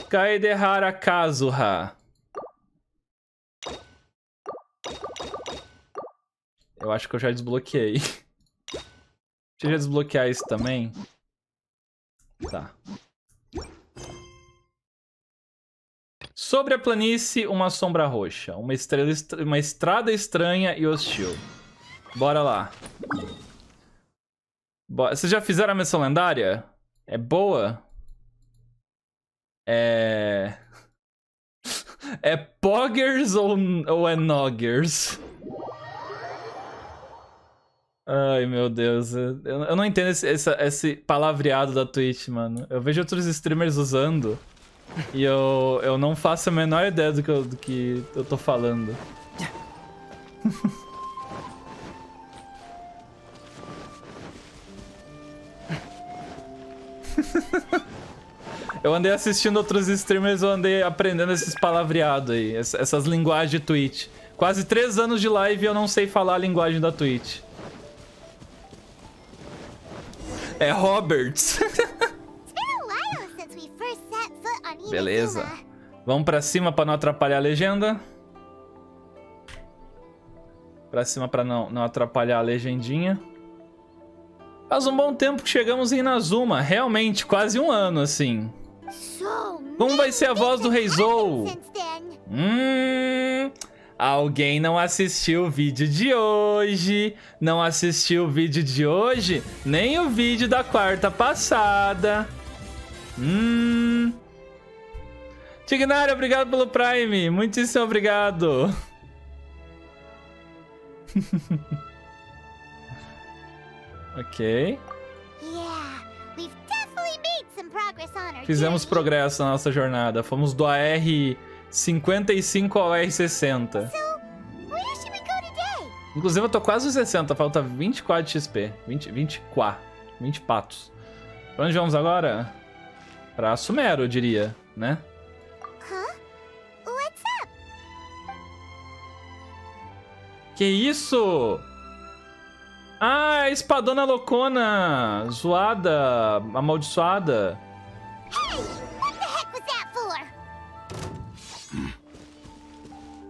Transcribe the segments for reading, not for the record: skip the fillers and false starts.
Kaedehara Kazuha. Eu acho que eu já desbloqueei. Deixa eu já desbloquear isso também. Tá. Sobre a planície, uma sombra roxa. Uma estrada estranha e hostil. Bora lá. Vocês já fizeram a missão lendária? É boa? É Poggers ou é Noggers? Ai, meu Deus. Eu não entendo esse palavreado da Twitch, mano. Eu vejo outros streamers usando e eu não faço a menor ideia do que eu tô falando. Eu andei assistindo outros streamers, eu andei aprendendo esses palavreados aí, essas linguagens de Twitch. Quase 3 anos de live e eu não sei falar a linguagem da Twitch. É Roberts. Beleza. Vamos pra cima pra não atrapalhar a legenda. Pra cima pra não atrapalhar a legendinha. Faz um bom tempo que chegamos em Inazuma. Realmente, quase 1 ano, assim. Como vai ser a voz do Rei Zou? Alguém não assistiu o vídeo de hoje. Não assistiu o vídeo de hoje? Nem o vídeo da quarta passada. Tignário, obrigado pelo Prime. Muitíssimo obrigado. Ok. Fizemos progresso na nossa jornada. Fomos do AR55 ao AR60. Inclusive eu tô quase nos 60, falta 24 de XP. 20 patos. Pra onde vamos agora? Pra Sumero, eu diria, né? Que isso? Ah, é a espadona loucona. Zoada, amaldiçoada. Hey, what the heck was that for?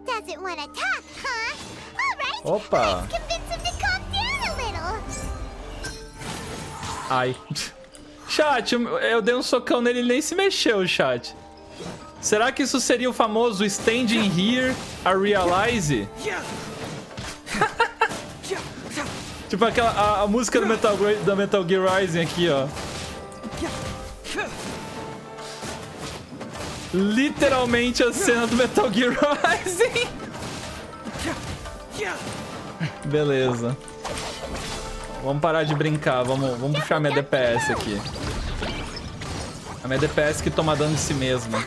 Doesn't want to talk, huh? All right. Opa. Let's convince him to calm down a little. Ai. Chat, eu dei um socão nele e ele nem se mexeu, chat. Será que isso seria o famoso Standing Here, I Realize? Tipo aquela a música do Metal Gear Rising aqui, ó. Literalmente a cena do Metal Gear Rising. Beleza. Vamos parar de brincar, vamos puxar minha DPS aqui. A minha DPS que toma dano de si mesma.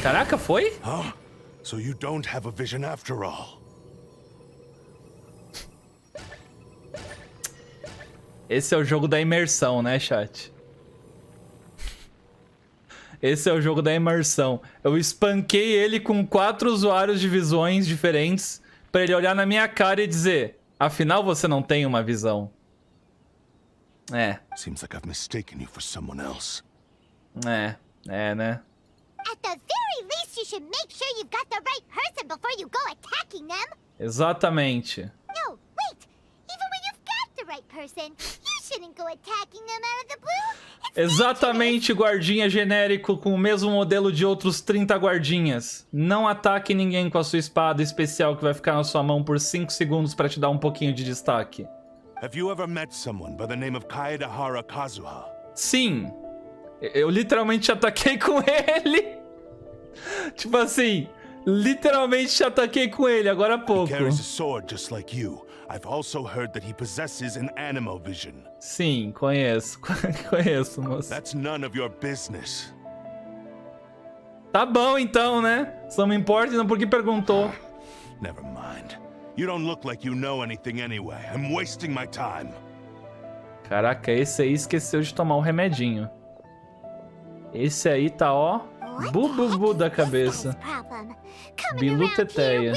Caraca, foi? So you don't have a vision after all. Esse é o jogo da imersão, né, chat? Esse é o jogo da imersão. Eu espanquei ele com 4 usuários de visões diferentes pra ele olhar na minha cara e dizer: afinal, você não tem uma visão. É. Seems like I've mistaken you for someone else. É, né? At the very least, you should make sure you've got the right person before you go attacking them. Exatamente. No, wait. Even when you've got the right person, you shouldn't go attacking them out of the blue. It's Exatamente, guardinha genérico com o mesmo modelo de outros 30 guardinhas. Não ataque ninguém com a sua espada especial que vai ficar na sua mão por 5 segundos pra te dar um pouquinho de destaque. Have you ever met someone by the name of Kaedehara Kazuha? Sim. Eu literalmente te ataquei com ele. Tipo assim, literalmente te ataquei com ele agora há pouco. He carries a sword just like you. I've also heard that he possesses an animal vision. Sim, conheço. Conheço, moço. That's none of your business. Tá bom então, né? Só me importa não porque perguntou. Never mind. You don't look like you know anything anyway. I'm wasting my time. Caraca, esse aí esqueceu de tomar um remedinho. Esse aí tá, ó, bu da cabeça. Biluteteia.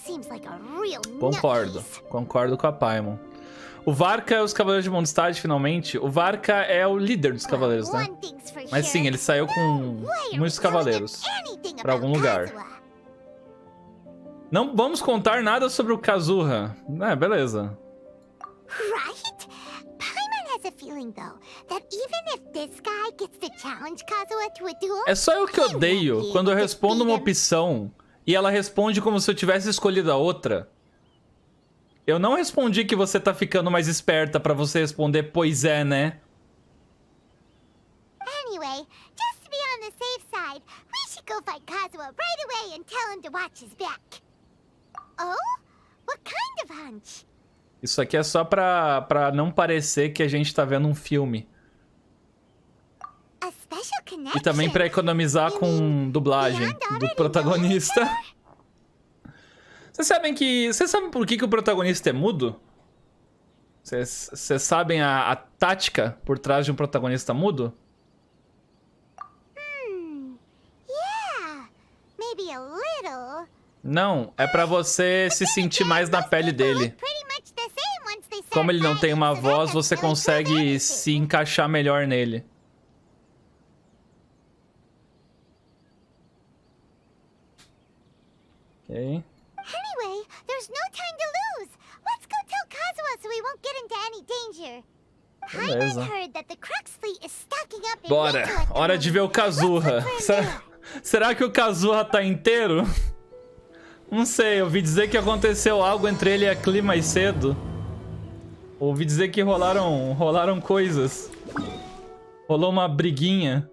seems like a real Concordo. nutcase. Concordo com a Paimon. O Varka é os Cavaleiros de Mondstadt, finalmente. O Varka é o líder dos Cavaleiros, né? One thing's for Mas sim, sure. ele saiu com No way are muitos we telling him cavaleiros anything pra algum about lugar. Kazuha. Não vamos contar nada sobre o Kazuha. É, beleza. Right? Paimon has a feeling, though, that even if this guy gets to challenge Kazuha to a duel, É só eu que odeio quando eu respondo uma opção e ela responde como se eu tivesse escolhido a outra. Eu não respondi que você tá ficando mais esperta pra você responder pois é, né? Anyway, just to be on the safe side, we should go find Kazuha right away and tell him to watch his back. Oh? What kind of hunch? Isso aqui é só pra não parecer que a gente tá vendo um filme. A special connection. E também pra economizar com dublagem do protagonista. Vocês sabem por que o protagonista é mudo? Vocês sabem a tática por trás de um protagonista mudo? Yeah, maybe a little. Não, é pra você se sentir mais na pele dele. Como ele não tem uma voz, você consegue se encaixar melhor nele. Ok. Anyway, there's no time to lose. Let's go tell Kazuha so we won't get into any danger. Beleza. I heard that the Crux fleet is stocking up in Bora, Missão at the hora de ver o moment. Kazuha. Let's look for him there. Será que o Kazuha tá inteiro? Não sei, eu ouvi dizer que aconteceu algo entre ele e a Klee mais cedo. Ouvi dizer que rolaram coisas. Rolou uma briguinha.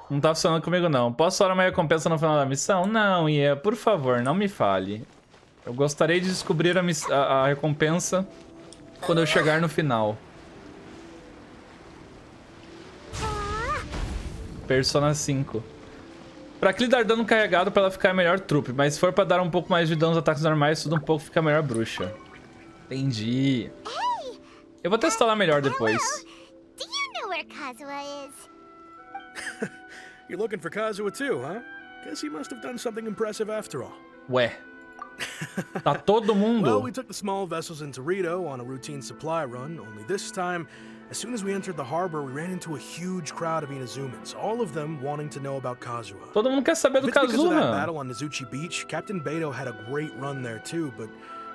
Não tá funcionando comigo, não. Posso falar uma recompensa no final da missão? Não, Ia, por favor, não me fale. Eu gostaria de descobrir a recompensa quando eu chegar no final. Persona 5. Pra Klee dar dano carregado pra ela ficar melhor trupe, mas se for pra dar um pouco mais de dano nos ataques normais, tudo um pouco fica melhor bruxa. Entendi. Eu vou testar lá melhor depois. Do you know where Kazuha is? You're looking for Kazuha too, huh? Guess he must have done something impressive after all. Ué. Tá todo mundo? Well, we took the small vessels into Rito on a routine supply run, only this time, as soon as we entered the harbor, we ran into a huge crowd of Inazumans, all of them wanting to know about Kazuha. Todo mundo quer saber do If it's because of that Kazuha. battle on Nizuchi Beach, Captain Beto had a great run there too, but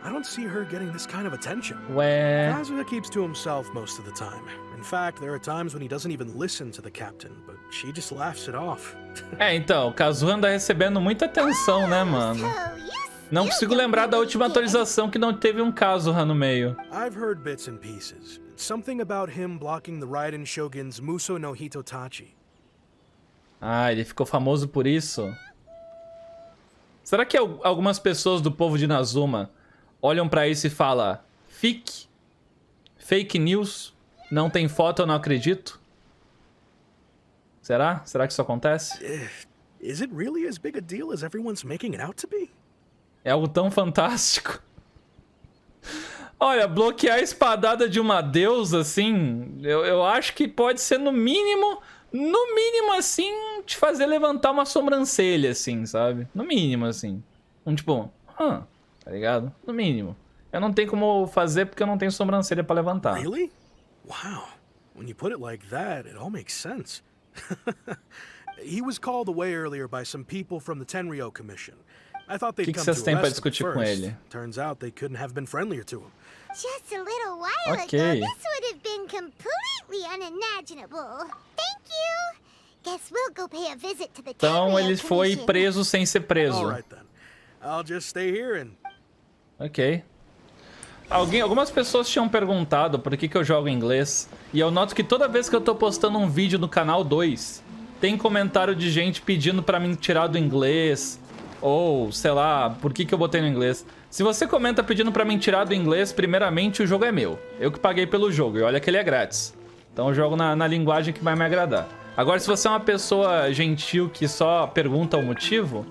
I don't see her getting this kind of attention. Ué. Kazuha keeps to himself most of the time. In fact, there are times when he doesn't even listen to the captain, but she just laughs it off. É, então, o Kazuha anda recebendo muita atenção, né, mano? Não consigo lembrar da última atualização que não teve um Kazuha no meio. I've heard bits and pieces. Something about him blocking the Raiden Shogun's Muso no Hitotachi. Ah, ele ficou famoso por isso? Será que algumas pessoas do povo de Inazuma olham pra isso e falam fake news, não tem foto, eu não acredito? Será? Será que isso acontece? Is it really as big a deal as everyone's making it out to be? É algo tão fantástico. Olha, bloquear a espadada de uma deusa, assim, eu acho que pode ser no mínimo assim, te fazer levantar uma sobrancelha, assim, sabe? No mínimo, assim. Tipo, tá ligado? No mínimo. Eu não tenho como fazer porque eu não tenho sobrancelha pra levantar. Really? Wow. When you put it like that, it all makes sense. He was called away earlier by some people from the Tenryou Commission. I thought they'd come to vocês têm pra arrest him discutir com first. ele? Turns out they couldn't have been friendlier to him. Just a little while Okay. ago, this would have been completely unimaginable. Thank you. Guess we'll go pay a visit to the Então Tenryou ele foi Commission. preso sem ser preso. All right then. I'll just stay here and Ok. Algumas pessoas tinham perguntado por que eu jogo em inglês. E eu noto que toda vez que eu tô postando um vídeo no canal 2, tem comentário de gente pedindo pra me tirar do inglês. Ou, sei lá, por que eu botei no inglês. Se você comenta pedindo pra me tirar do inglês, primeiramente o jogo é meu. Eu que paguei pelo jogo, e olha que ele é grátis. Então eu jogo na linguagem que vai me agradar. Agora, se você é uma pessoa gentil que só pergunta o motivo,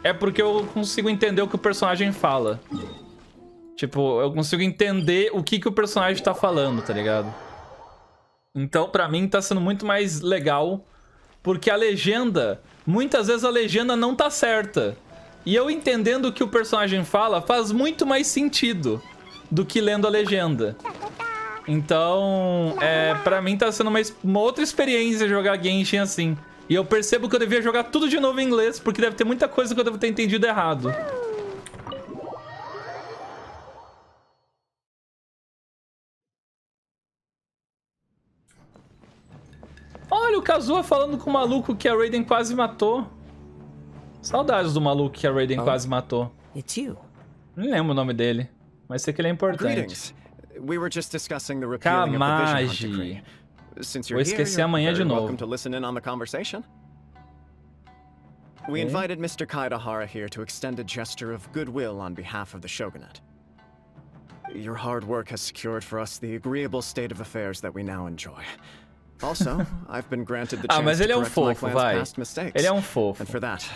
é porque eu consigo entender o que o personagem fala. Tipo, eu consigo entender o que o personagem tá falando, tá ligado? Então, pra mim, tá sendo muito mais legal, porque a legenda muitas vezes a legenda não tá certa. E eu entendendo o que o personagem fala faz muito mais sentido do que lendo a legenda. Então, pra mim tá sendo uma outra experiência jogar Genshin assim. E eu percebo que eu devia jogar tudo de novo em inglês, porque deve ter muita coisa que eu devo ter entendido errado. Olha o Kazuha falando com o maluco que a Raiden quase matou. Saudades do maluco que a Raiden quase matou. It's you. Não lembro o nome dele, mas sei que ele é importante. We were just discussing the repealing of the Vision Hunt decree. Since you're here, you're very welcome to listen in on the conversation. We invited Mr. Kaidahara here to extend a gesture of goodwill on behalf of the Shogunate. Your hard work has secured for us the agreeable state of affairs that we now enjoy. Also, I've been granted the chance to correct my clan's past mistakes. Ele é um fofo. And for that,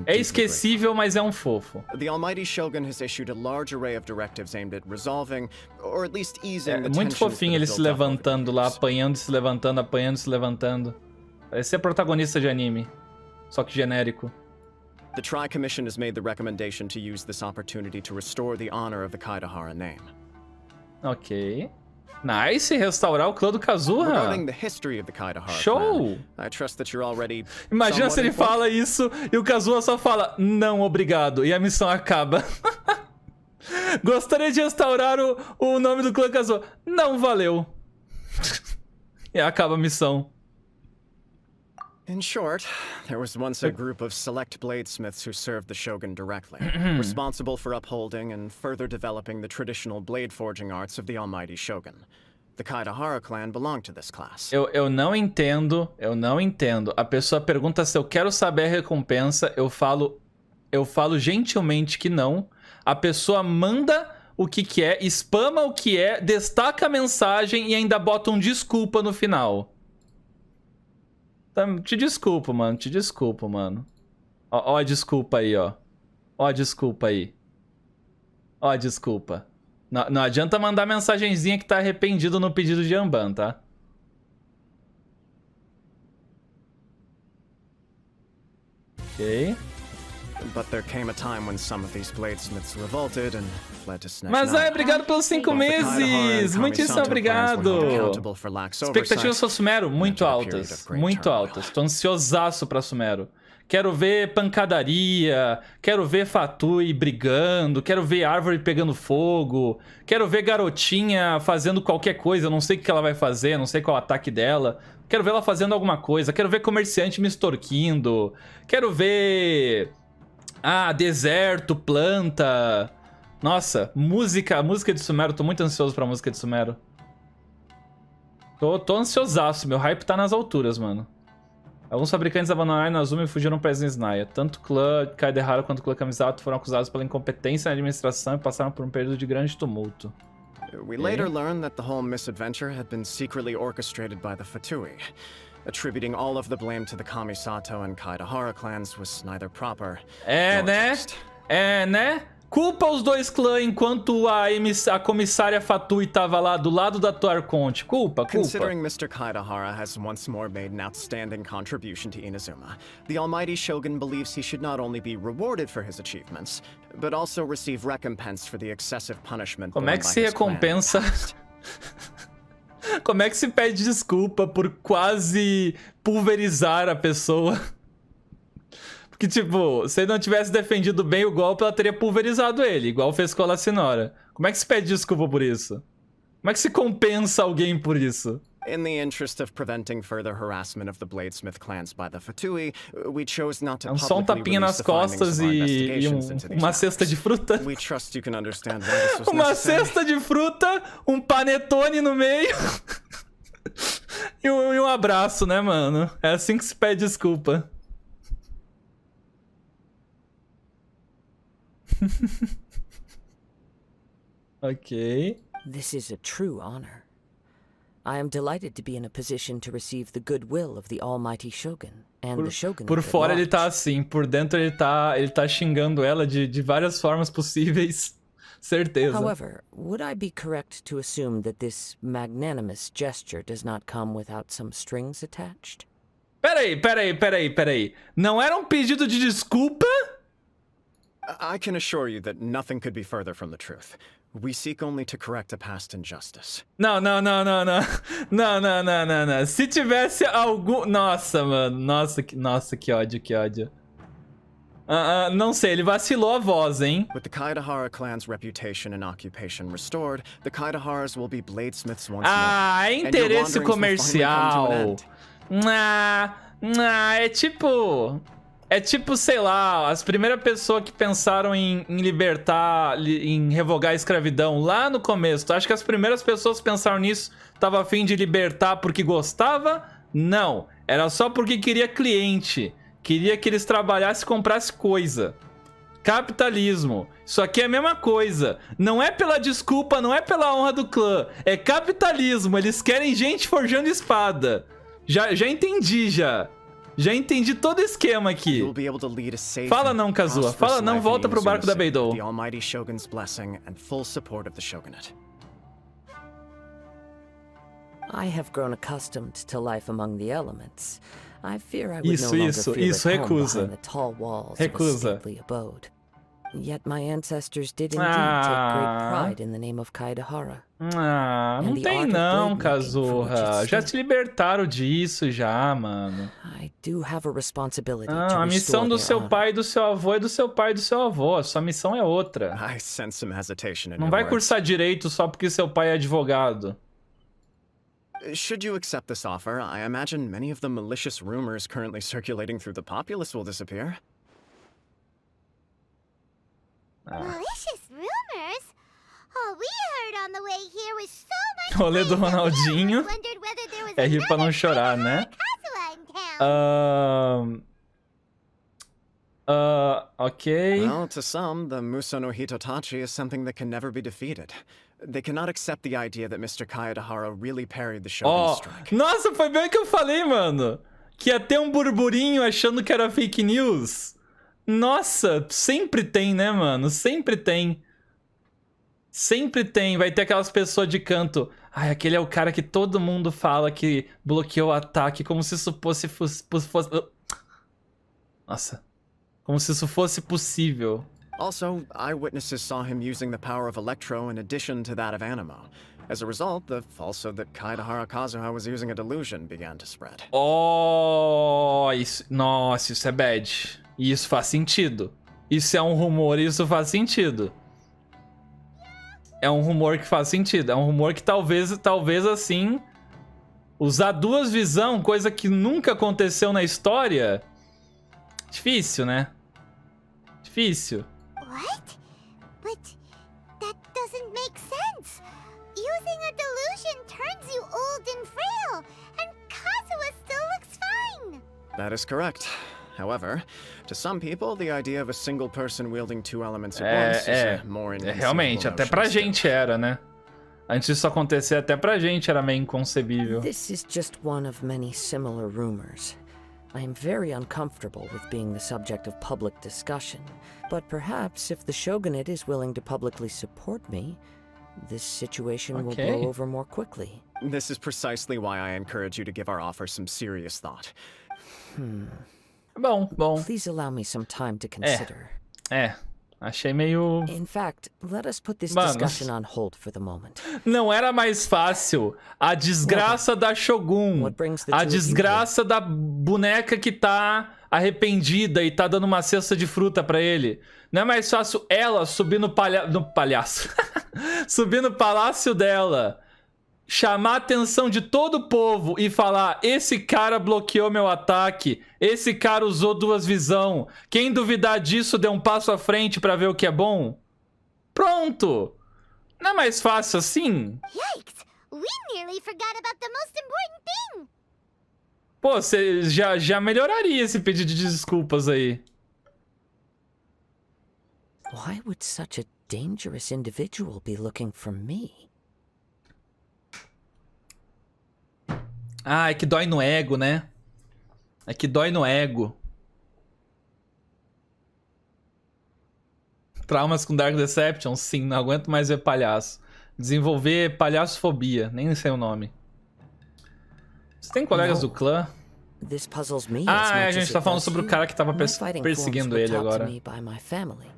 é esquecível, mas é um fofo. The Almighty Shogun has issued a large array of directives aimed at resolving, or at least easing the muito fofinho ele se levantando lá, apanhando, se levantando, apanhando, se levantando. Parece ser protagonista de anime, só que genérico. The Tri-Commission has made the recommendation to use this opportunity to restore the honor of the Kaidahara name. Ok. Nice, restaurar o clã do Kazuha. Show! Imagina se ele fala isso e o Kazuha só fala não, obrigado, e a missão acaba. Gostaria de restaurar o nome do clã Kazuha. Não, valeu. E acaba a missão. In short, there was once a group of select bladesmiths who served the Shogun directly, responsible for upholding and further developing the traditional blade forging arts of the Almighty Shogun. The Kaidahara clan belonged to this class. Eu não entendo. A pessoa pergunta se eu quero saber a recompensa, eu falo gentilmente que não. A pessoa manda o que é, spama o que é, destaca a mensagem e ainda bota um desculpa no final. Te desculpo, mano. Ó a desculpa aí, ó. Ó a desculpa aí. Ó a desculpa. Não adianta mandar mensagenzinha que tá arrependido no pedido de Amban, tá? Ok. Mas obrigado pelos 5 meses! Muitíssimo obrigado! Expectativas para Sumero? Muito altas. Muito altas. Tô ansiosaço pra Sumero. Quero ver pancadaria, quero ver Fatui brigando, quero ver árvore pegando fogo, quero ver garotinha fazendo qualquer coisa, eu não sei o que ela vai fazer, não sei qual é o ataque dela. Quero ver ela fazendo alguma coisa, quero ver comerciante me extorquindo, quero ver... deserto, planta... Nossa, música de Sumero, tô muito ansioso pra música de Sumero. Tô ansiosaço, meu hype tá nas alturas, mano. Alguns fabricantes abandonaram Inazuma e fugiram para Snaya. Tanto o clã Kaidahara quanto o clã Kamisato foram acusados pela incompetência na administração e passaram por um período de grande tumulto. We later learned that the whole misadventure had been secretly orchestrated by the Fatui. Attributing all of the blame to the Kamisato and Kaidahara clans was neither proper nor just. Né? Culpa os dois clãs enquanto a comissária Fatui tava lá do lado da tua Arconte. Culpa. Considering Mr. Kaidahara has once more made an outstanding contribution to Inazuma, the Almighty Shogun believes he should not only be rewarded for his achievements, but also receive recompense for the excessive punishment. Como é que se recompensa? Como é que se pede desculpa por quase pulverizar a pessoa? Porque, tipo, se ele não tivesse defendido bem o golpe, ela teria pulverizado ele, igual fez com a Lacinora. Como é que se pede desculpa por isso? Como é que se compensa alguém por isso? In the interest of preventing further harassment of the Bladesmith clans by the Fatui, we chose not to só um tapinha nas costas e uma cesta de fruta. We trust you can understand why this was uma necessary. cesta de fruta, um panetone no meio e um abraço, né, mano? É assim que se pede desculpa. Ok. This is a true honor. I am delighted to be in a position to receive the goodwill of the Almighty Shogun and the Shogun. Por fora ele tá assim, por dentro ele tá xingando ela de várias formas possíveis. Certeza. However, would I be correct to assume that this magnanimous gesture does not come without some strings attached? Peraí. Não era um pedido de desculpa? I can assure you that nothing could be further from the truth. We seek only to correct a past injustice. Não. Se tivesse algum... Nossa, mano. Nossa, que ódio. Não sei, ele vacilou a voz, hein? With the Kaedahara clan's reputation and occupation restored, the Kaedaharas will be bladesmiths once more. É interesse comercial. É tipo, sei lá, as primeiras pessoas que pensaram em libertar, em revogar a escravidão lá no começo. Tu acha que as primeiras pessoas que pensaram nisso estavam a fim de libertar porque gostava? Não, era só porque queria cliente. Queria que eles trabalhassem e comprassem coisa. Capitalismo. Isso aqui é a mesma coisa. Não é pela desculpa, não é pela honra do clã. É capitalismo. Eles querem gente forjando espada. Já entendi, já. Já entendi todo o esquema aqui. Fala não, Kazuha. Fala não, volta pro barco da Beidou. The Almighty Shogun's blessing and full support of the shogunate. I have grown accustomed to life among the elements. I fear I would no longer Isso, feel at home recusa. behind the tall walls of a Recusa. stately abode. Yet my ancestors did indeed take great pride in the name of Kaedahara. Não tem não, Kazuha. Já te libertaram disso já, mano. I do have a responsibility to A missão restore do their seu honor. pai e do seu avô é do seu pai e do seu avô. A sua missão é outra. I sense some hesitation in Não your vai words. cursar direito só porque seu pai é advogado. Should you accept this offer, I imagine many of the malicious rumors currently circulating through the populace will disappear. Malicious rumors? All we heard on the way here was so much Rolê do praise that we Ronaldinho. almost wondered whether there was É rir pra não chorar, né? Kazuha in town. Ok. Well, to some, the Muso no Hitotachi is something that can never be defeated. They cannot accept the idea that Mr. Kaedahara really parried the Shogun's strike. Nossa, foi bem o que eu falei, mano. Que ia ter um burburinho achando que era fake news. Nossa, sempre tem, né, mano? Sempre tem. Sempre tem. Vai ter aquelas pessoas de canto. Ai, aquele é o cara que todo mundo fala que bloqueou o ataque, como se isso fosse... Nossa. Como se isso fosse possível. Also, eyewitnesses saw him using the power of Electro in addition to that of Animo. As a result, the falsehood that Kaedahara Kazuha was using a delusion began to spread. Nossa, isso é bad. E isso faz sentido. Isso é um rumor e isso faz sentido. É um rumor que faz sentido. É um rumor que talvez assim... Usar duas visões, coisa que nunca aconteceu na história... Difícil, né? Difícil. What? But that doesn't make sense. Using a delusion turns you old and frail, and Kazuha still looks fine. That is correct. However, to some people, the idea of a single person wielding two elements at once is a more inconceivable Realmente, até pra notion gente era, né? Antes disso acontecer, até pra gente era meio inconcebível. This is just one of many similar rumors. I am very uncomfortable with being the subject of public discussion, but perhaps if the Shogunate is willing to publicly support me, this situation will blow over more quickly. This is precisely why I encourage you to give our offer some serious thought. Bom. Please allow me some time to consider. Achei meio... In fact, let us put this Mano. discussion on hold for the moment. Não era mais fácil a desgraça da Shogun, What brings the a two of you desgraça da boneca que tá arrependida e tá dando uma cesta de fruta pra ele. Não é mais fácil ela subir no palhaço, subir no palácio dela, chamar a atenção de todo o povo e falar: esse cara bloqueou meu ataque, esse cara usou duas visão, quem duvidar disso dê um passo à frente pra ver o que é bom? Pronto! Não é mais fácil assim? Yikes! We nearly forgot about the most important thing. Pô, você já melhoraria esse pedido de desculpas aí. Why would such a dangerous individual be looking for me? Ah, é que dói no ego, né? É que dói no ego. Traumas com Dark Deception? Sim, não aguento mais ver palhaço. Desenvolver palhaçofobia, nem sei o nome. Você tem colegas do clã? This puzzles me Ah, as a much gente as tá it falando does sobre o you. cara que tava My fighting perseguindo forms were ele taught to agora. me by my family,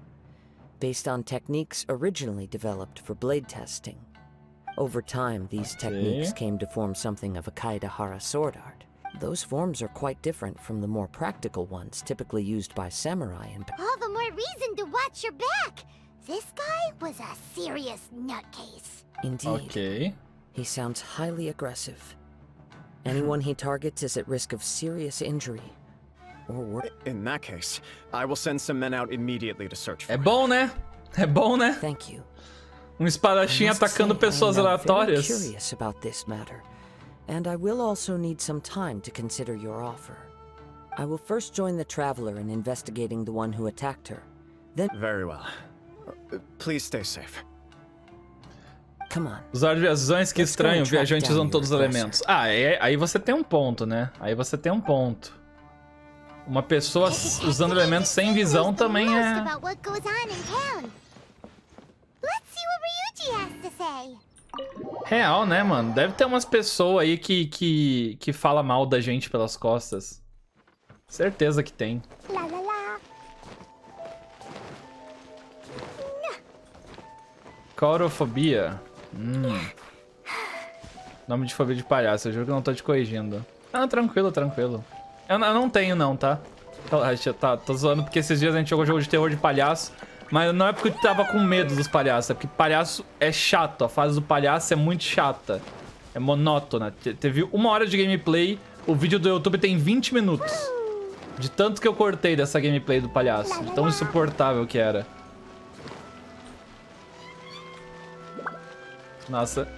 based on techniques originally developed for blade testing. Over time, these techniques came to form something of a Kaedehara sword art. Those forms are quite different from the more practical ones typically used by samurai and... All the more reason to watch your back. This guy was a serious nutcase. Indeed. Ok. He sounds highly aggressive. Anyone he targets is at risk of serious injury. Or worse. In that case, I will send some men out immediately to search for É him. bom, né? É bom, né? Thank you. Espadachim I must atacando say, pessoas I am now very aleatórias. curious about this matter, and I will also need some time to consider your offer. I will first join the traveler in investigating the one who attacked her. Then, Very well. Please stay safe. come on. Usar visões, que Let's go and estranho. track Viajantes down usam your todos os aggressor. elementos. Ah, aí você tem um ponto, né? Aí você tem um ponto. Uma pessoa usando elementos sem visão também Most é... about what goes on in town. Let's see what Ryuji has to say. Real, né, mano? Deve ter umas pessoas aí que fala mal da gente pelas costas. Certeza que tem. La la la. Corofobia. Nome de fobia de palhaço. Eu juro que eu não tô te corrigindo. Ah, tranquilo, tranquilo. Eu não tenho não, tá? Relaxa, tá, tô zoando porque esses dias a gente jogou jogo de terror de palhaço. Mas não é porque eu tava com medo dos palhaços, é porque palhaço é chato. A fase do palhaço é muito chata. É monótona. Teve 1 hora de gameplay, o vídeo do YouTube tem 20 minutos. De tanto que eu cortei dessa gameplay do palhaço. De tão insuportável que era. Nossa.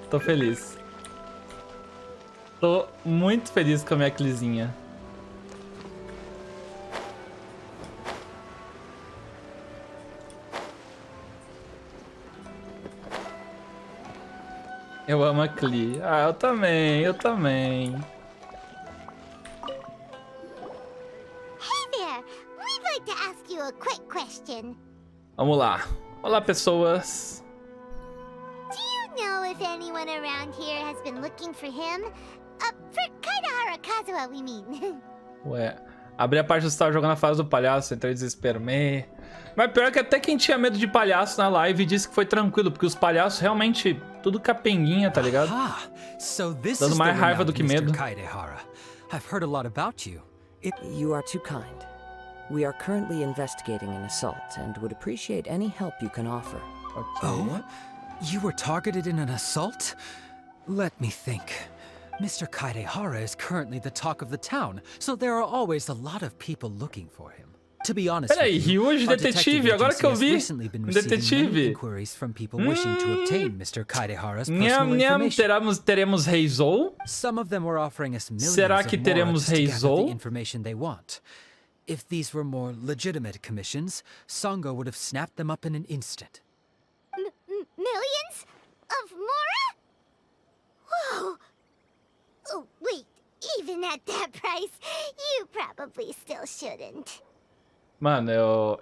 Tô feliz. Tô muito feliz com a minha clizinha. Eu amo a Cli. Ah, eu também, eu também. Hey there. We'd like to ask you a quick question. Vamos lá. Olá, pessoas. Do you know if anyone around here has been looking for him? For Kaedehara Kazuha, we mean. Ué, abri a parte do estava jogando a fase do palhaço, entrei em desespero. Mas pior que até quem tinha medo de palhaço na live disse que foi tranquilo, porque os palhaços realmente, tudo capenguinha, tá ligado? So this Dando is mais the raiva do renowned que Mr. medo. Kaedehara. I've heard a lot about you. You are too kind. We are currently investigating an assault and would appreciate any help you can offer. Oh? You were targeted in an assault? Let me think. Mr. Kaedehara is currently the talk of the town, so there are always a lot of people looking for him. To be honest Peraí, with you, Ryuji our detective detetive, agora agency que eu has vi. recently been receiving Detetive. many inquiries from people wishing to obtain Mr. Kaedehara's Nham, personal nham, information. teremos Reizou? Some of them were offering us millions Será que of mora teremos just to gather Reizou? the information they want. If these were more legitimate commissions, Sango would have snapped them up in an instant. Millions? Of Mora? Whoa. Oh, wait. Even at that price, you probably still shouldn't. Mano,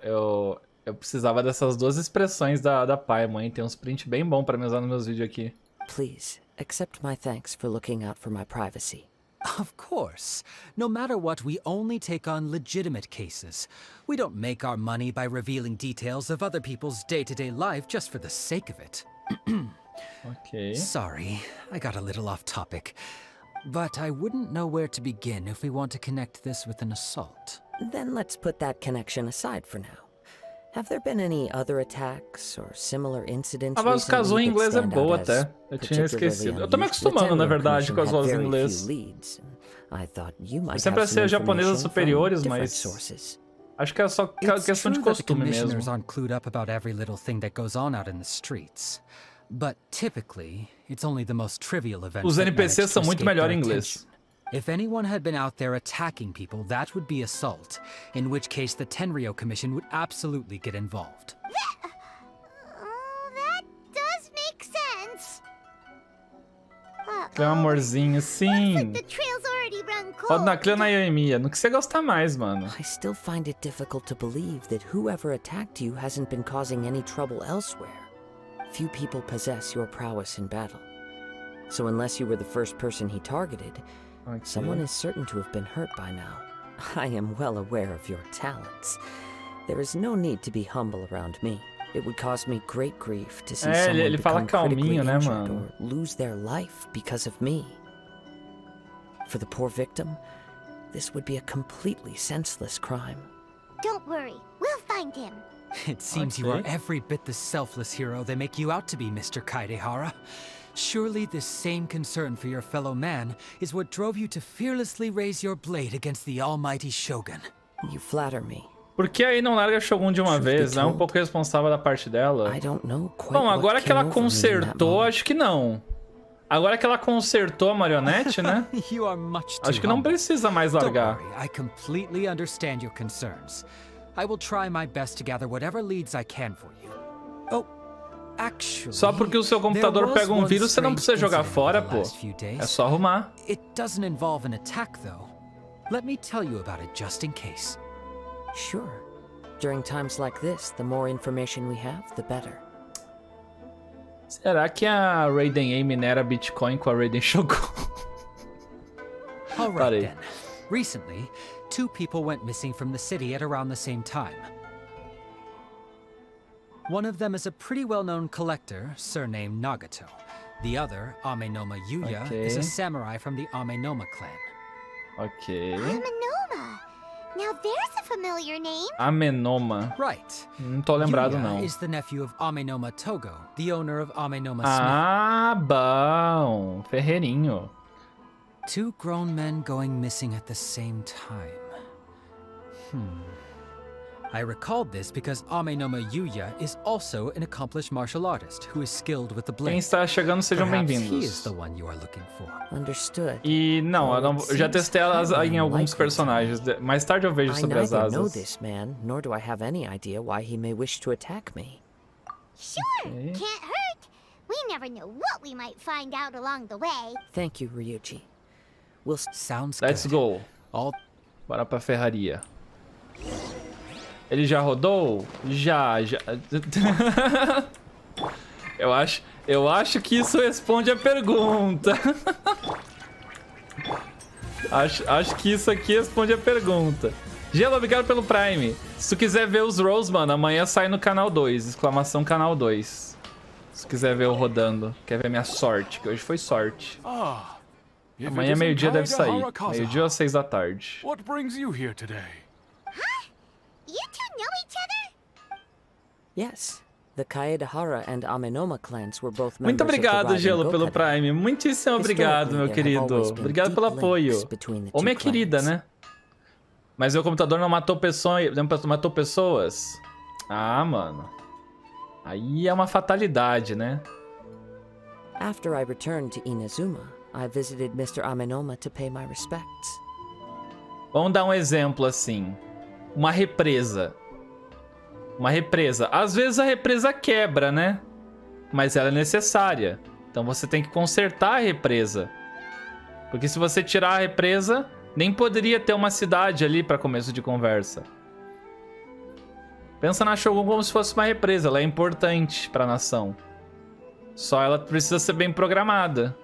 eu precisava dessas duas expressões da pai, mãe. Tem uns print bem bom pra me usar nos meus vídeos aqui. Please, accept my thanks for looking out for my privacy. Of course. No matter what, we only take on legitimate cases. We don't make our money by revealing details of other people's day-to-day life just for the sake of it. Ok. Sorry, I got a little off topic. But I wouldn't know where to begin if we want to connect this with an assault. Then let's put that connection aside for now. Have there been any other attacks or similar incidents A voz do Kazuha em recently inglês that é stand boa out as até. Eu tinha particularly esquecido. Eu tô me unusual? acostumando, na The verdade, Tenryou com as vozes em Commission had inglês. very few leads, and I thought you might Eu sempre have some achei as japonesas information superiores, from mas different sources. acho que é só It's questão de true that the costume commissioners mesmo. aren't clued up about every little thing that goes on out in the streets. But typically, it's only the most trivial events Os that NPCs manage to são muito escape melhor their em inglês. attention. If anyone had been out there attacking people, that would be assault, in which case the Tenryou Commission would absolutely get involved. That does make sense. É um amorzinho, sim. The trail's already run Foda cold. na Cleo na Yoimiya. No que você gostar mais, mano. I still find it difficult to believe that whoever attacked you hasn't been causing any trouble elsewhere. Few people possess your prowess in battle. So unless you were the first person he targeted, Ok. Someone is certain to have been hurt by now. I am well aware of your talents. There is no need to be humble around me. It would cause me great grief to see someone ele fala become critically calminho, né, injured mano? or lose their life because of me. For the poor victim, this would be a completely senseless crime. Don't worry, we'll find him. It seems you are every bit the selfless hero they make you out to be, Mr. Kaedehara. Surely this same concern for your fellow man is what drove you to fearlessly raise your blade against the almighty Shogun. You flatter me. Por que aí não larga Shogun de uma vez? Não é um pouco responsável da parte dela? I don't know quite Bom, agora what que ela came over me in that consertou, moment. acho que não. Agora que ela consertou a marionete, né? You are much too Acho que não humble. precisa mais Don't largar. worry, I completely understand your concerns. I will try my best to gather whatever leads I can for you. Oh, actually, Só porque o seu computador there was pega um one vírus, você não strange precisa jogar incident fora, over the pô. last few days. É só arrumar. It doesn't involve an attack, though. Let me tell you about it just in case. Sure. During times like this, the more information we have, the better. Será que a Raiden A minera Bitcoin com a Raiden Shogun? All right Buddy. then. Recently, 2 people went missing from the city at around the same time. One of them is a pretty well-known collector, surnamed Nagato. The other, Amenoma Yuya, is a Okay. samurai from the Amenoma clan. Ok. Amenoma. Now there's a familiar name. Amenoma. Right. Não tô lembrado, Yuya não. is the nephew of Amenoma Togo, the owner of Amenoma Smith. Ah, bom. Ferreirinho. 2 grown men going missing at the same time. I recalled this because Amenoma Yuya is also an accomplished martial artist who is skilled with the Quem blade. está chegando, sejam Perhaps he is bem-vindos. the one you are looking for. Understood. E não, eu já testei elas em alguns personagens. Mais tarde eu vejo I sobre as neither know asas. this man, nor do I have any idea why he may wish to attack me. Sure, can't hurt. We never know what we might find out along the way. Thank you, Ryuji. We'll Sounds Let's good. go. All Bora pra ferraria. Ele já rodou? Já. Eu acho que isso responde a pergunta. acho que isso aqui responde a pergunta. Gelo, obrigado pelo Prime. Se tu quiser ver os Rolls, mano, amanhã sai no canal 2. Exclamação canal 2. Se tu quiser ver eu rodando. Quer ver minha sorte, que hoje foi sorte. Ah. If it Amanhã isn't meio-dia deve sair. Kaedehara Kazuha, Meio-dia ou 6 da tarde. What brings you here today? You two know each other? Yes. The Kaedehara and Amenoma clans were both Muito members of the obrigado, Raiden Gelo, pelo Gokuden. Prime. Muitíssimo obrigado, meu querido. Obrigado pelo apoio. Ou minha querida, né? Mas meu computador não matou pessoas. Não matou pessoas? Ah, mano. Aí é uma fatalidade, né? After I returned to Inazuma, I visited Mr. Amenoma to pay my respects. Vamos dar um exemplo assim. Uma represa. Uma represa. Às vezes a represa quebra, né? Mas ela é necessária. Então você tem que consertar a represa. Porque se você tirar a represa, nem poderia ter uma cidade ali para começo de conversa. Pensa na Shogun como se fosse uma represa. Ela é importante para a nação. Só ela precisa ser bem programada.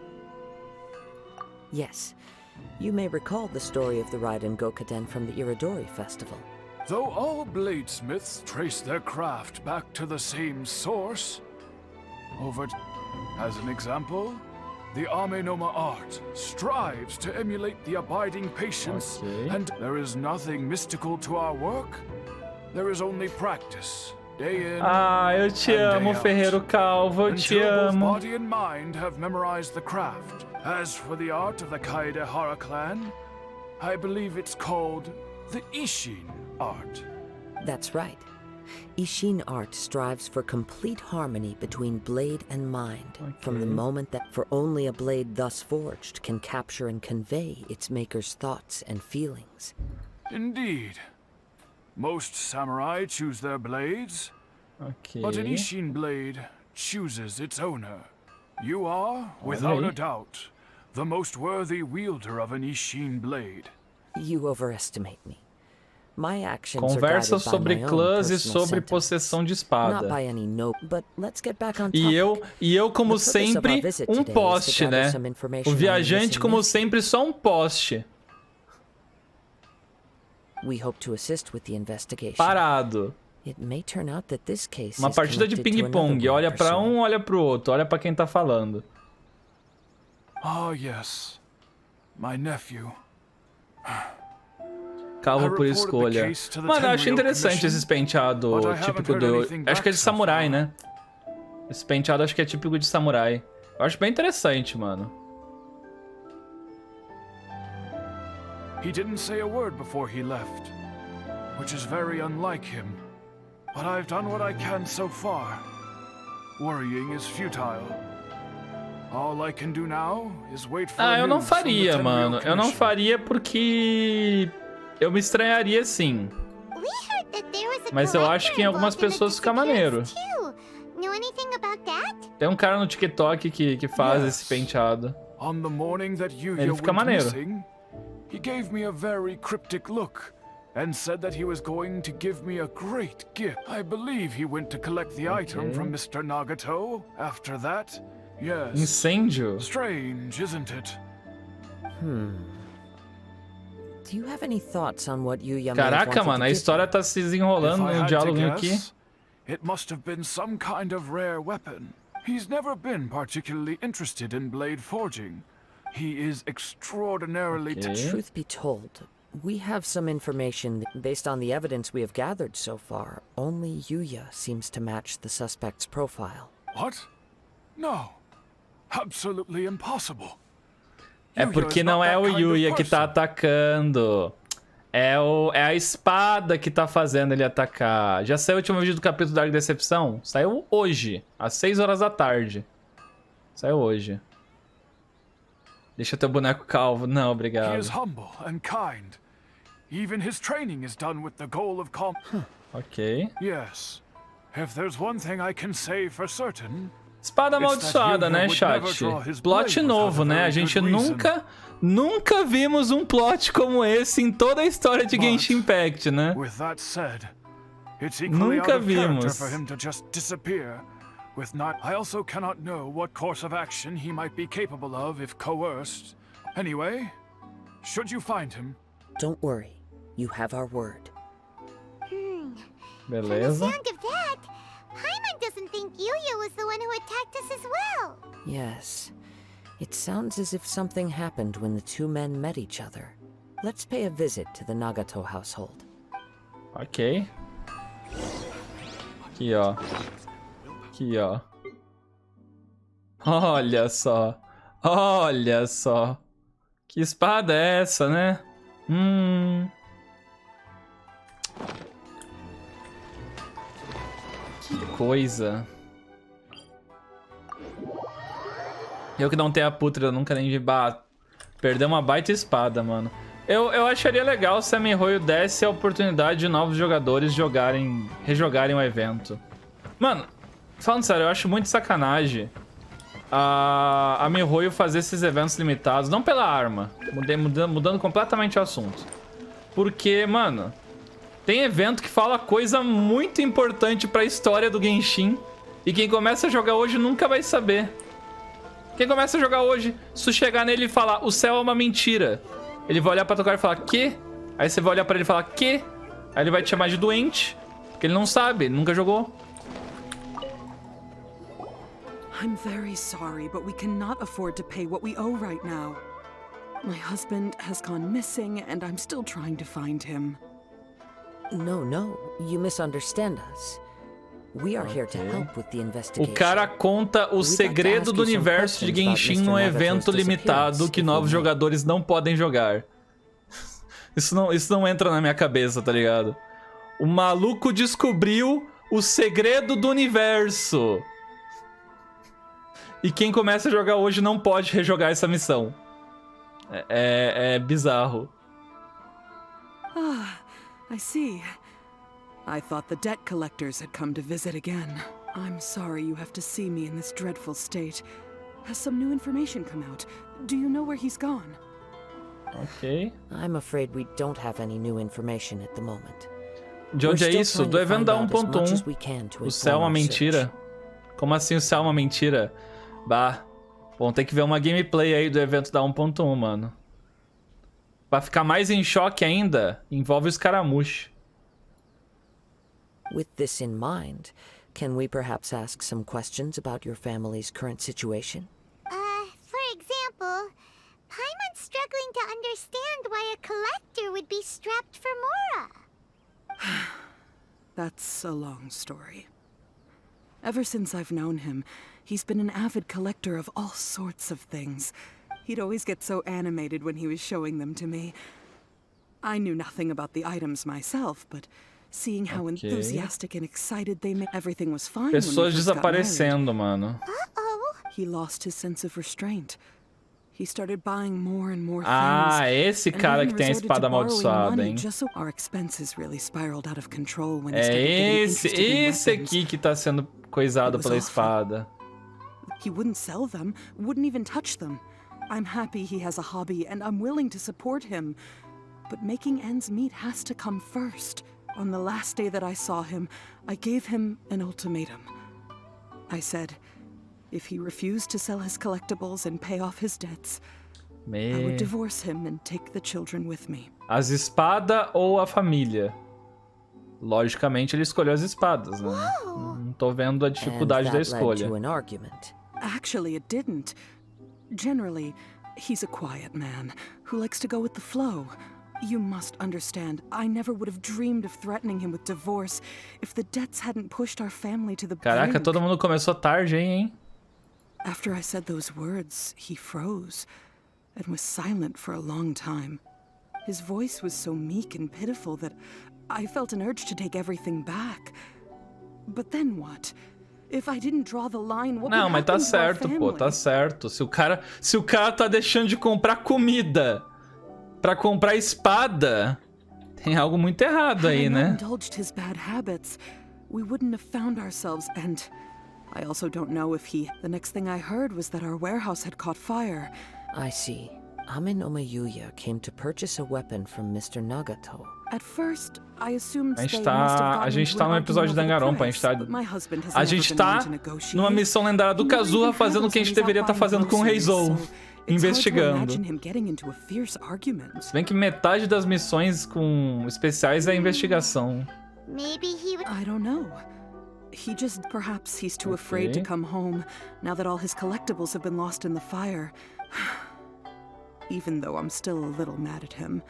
Yes. You may recall the story of the Raiden Gokuden from the Iridori Festival. Though all bladesmiths trace their craft back to the same source, as an example, the Amenoma art strives to emulate the abiding patience, Okay. and there is nothing mystical to our work. There is only practice, day in Ah, eu te and day amo, out, Ferreiro Calvo. Eu te until both amo. body and mind have memorized the craft. As for the art of the Kaedehara clan, I believe it's called the Ishin art. That's right. Ishin art strives for complete harmony between blade and mind, from the moment that for only a blade thus forged can capture and convey its maker's thoughts and feelings. Indeed. Most samurai choose their blades, Ok. but an Ishin blade chooses its owner. You are, without a aí. doubt, the most worthy wielder of an Ishin blade. You overestimate me. My actions Conversa are guided by sobre my own clãs e personal sobre sentiments. possessão de Not espada. by any but let's get back on E eu como The purpose of sempre, our visit um today is to poste, gather né? some information O on your viajante, missing como nephew. sempre, só um poste. We hope to assist with the investigation. Parado. It may turn out that this case Uma is partida de connected to ping-pong. another Olha one pra pursuing. um, olha pro outro. Olha pra quem tá falando. Ah, yes. My nephew. Calvo por escolha. Mano, eu acho interessante esse penteado típico do... Acho que é de samurai, né? Esse penteado acho que é típico de samurai. Eu acho bem interessante, mano. He didn't say a word before he left, which is very unlike him. But I've done what I can so far. Worrying is futile. All I can do now is wait for Ah, eu não news from the faria, Tenryou mano. Eu não Commission. faria porque... Eu me estranharia sim. We heard that there was a Mas eu acho que em algumas collector pessoas fica maneiro. disappearance too. Know anything about that? Tem um cara no TikTok que faz Yes. esse penteado. On the morning that Yuya Ele fica went maneiro. missing, he gave me a very cryptic look and said that he was going to give me a great gift. I believe he went to collect the item from Mr. Nagato after that. Yes. Incêndio? Strange, isn't it? Do you have any thoughts on what Yuya may have Caraca, wanted mano, to a give história you? tá se desenrolando If I num had to diálogo aqui. guess, it must have been some kind of rare weapon. He's never been particularly interested in blade forging. He is extraordinarily Okay. Truth be told, we have some information that, based on the evidence we have gathered so far, only Yuya seems to match the suspect's profile. What? No. Absolutely impossible. É Yuya porque is não not é that o kind of Yuya que tá person. atacando. É a espada que tá fazendo ele atacar. Já saiu o último vídeo do capítulo da Decepção? Saiu hoje, às 6 horas da tarde. Saiu hoje. Deixa teu boneco calvo. Não, He obrigado. is humble and kind. Even his training is done with the goal of Ok. Yes. If there's one thing I can say for certain, Espada amaldiçoada, né, chat? Plot novo, né? A gente nunca vimos um plot como esse em toda a história de Genshin Impact, né? with that said, it's equally out Nunca of character vimos. for him to just disappear. With not, I also cannot know what course of action he might be capable of if coerced. Anyway, should you find him, Don't worry, you have our word. From the Beleza. sound of that, Paimon doesn't think Yuya was the one who attacked us as well. Yes, it sounds as if something happened when the two men met each other. Let's pay a visit to the Nagato household. Ok. Aqui, ó. Aqui, ó. Olha só. Olha só. Que espada é essa, né? Que coisa. Eu que não tenho a putra, eu nunca nem vi. Perdeu uma baita espada, mano. Eu acharia legal se a Mihoyo desse a oportunidade de novos jogadores rejogarem o evento. Mano, falando sério, eu acho muito sacanagem a Mihoyo fazer esses eventos limitados. Não pela arma, mudando completamente o assunto. Porque, mano, tem evento que fala coisa muito importante pra história do Genshin. E quem começa a jogar hoje nunca vai saber. Quem começa a jogar hoje, se tu chegar nele e falar, o céu é uma mentira, ele vai olhar pra tua cara e falar, quê? Aí você vai olhar pra ele e falar, quê? Aí ele vai te chamar de doente, porque ele não sabe, ele nunca jogou. I'm very sorry, but we cannot afford to pay what we owe right now. My husband has gone missing, and I'm still trying to find him. No, you misunderstand us. We are here to help with the O investigation. cara conta o segredo do universo de Genshin num evento limitado que novos jogadores não podem jogar. Isso não entra na minha cabeça, tá ligado? O maluco descobriu o segredo do universo. E quem começa a jogar hoje não pode rejogar essa missão. É bizarro. Ah, I see. I thought the debt collectors had come to visit again. I'm sorry you have to see me in this dreadful state. Has some new information come out? Do you know where he's gone? Ok. I'm afraid we don't have any new information at the moment. De onde é isso? Do evento da 1.1. O céu é uma mentira. Como assim o céu é uma mentira? Bah. Vamos ter que ver uma gameplay aí do evento da 1.1, mano. Pra ficar mais em choque ainda, envolve o escaramuche. With this in mind, can we perhaps ask some questions about your family's current situation? For example, Paimon's struggling to understand why a collector would be strapped for Mora. That's a long story. Ever since I've known him, he's been an avid collector of all sorts of things. He'd always get so animated when he was showing them to me. I knew nothing about the items myself, but seeing how enthusiastic and excited they made, everything was fine. Pessoas desaparecendo, mano. Uh-oh. He lost his sense of restraint. He started buying more and more things. Ah, esse cara que tem a espada amaldiçoada, hein? So our expenses really spiraled out of control when É esse aqui que tá sendo coisado pela espada. He wouldn't sell them, wouldn't even touch them. I'm happy he has a hobby and I'm willing to support him. But making ends meet has to come first. On the last day that I saw him, I gave him an ultimatum. I said, if he refused to sell his collectibles and pay off his debts, I would divorce him and take the children with me. As espadas ou a família? Logicamente ele escolheu as espadas, né? Não tô vendo a dificuldade da escolha. Actually, it didn't. Generally, he's a quiet man who likes to go with the flow. You must understand, I never would have dreamed of threatening him with divorce if the debts hadn't pushed our family to the brink. Caraca, todo mundo começou tarde, hein? After I said those words, he froze and was silent for a long time. His voice was so meek and pitiful that I felt an urge to take everything back. But then what? If I didn't draw the line, what Não, mas tá certo, pô, tá certo. Se o cara tá deixando de comprar comida pra comprar espada, tem algo muito errado aí, né? Indulged his bad habits, we wouldn't have found ourselves, and I also don't know if the next thing I heard was that our warehouse had caught fire. I see. Amin Omayuya came to purchase a weapon from Mr. Nagato. At first, I assumed a gente tá no episódio da Danganronpa, a gente tá numa missão lendária do Kazuha fazendo o que a gente deveria estar fazendo com o Reizou, investigando. Se bem que metade das missões com especiais é investigação. I don't know. Perhaps he's too afraid to come home now that all his collectibles have been lost in the fire. Even though I'm still a little mad at him.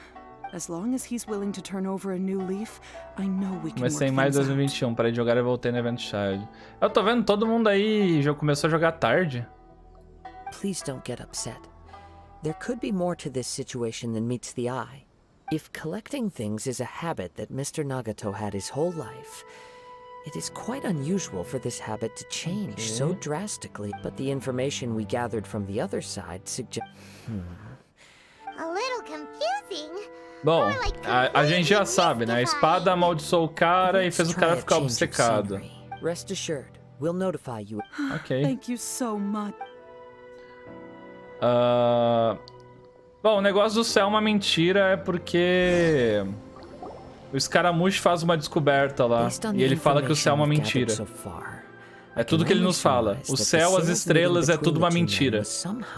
As long as he's willing to turn over a new leaf, I know we can work Comecei em maio de 2021, parei de jogar e voltei no evento Child. Eu tô vendo todo mundo aí já começou a jogar tarde. Please don't get upset. There could be more to this situation than meets the eye. If collecting things is a habit that Mr. Nagato had his whole life, it is quite unusual for this habit to change so drastically, but the information we gathered from the other side suggests... A little confusing. Bom, a gente já sabe, né? A espada amaldiçoou o cara e fez o cara ficar obcecado. Rest assured, we'll notify you. Ok. Thank you so much. Bom, o negócio do céu é uma mentira é porque o escaramuche faz uma descoberta lá e ele fala que o céu é uma mentira. É tudo que ele nos fala. O céu, as estrelas, é tudo uma mentira.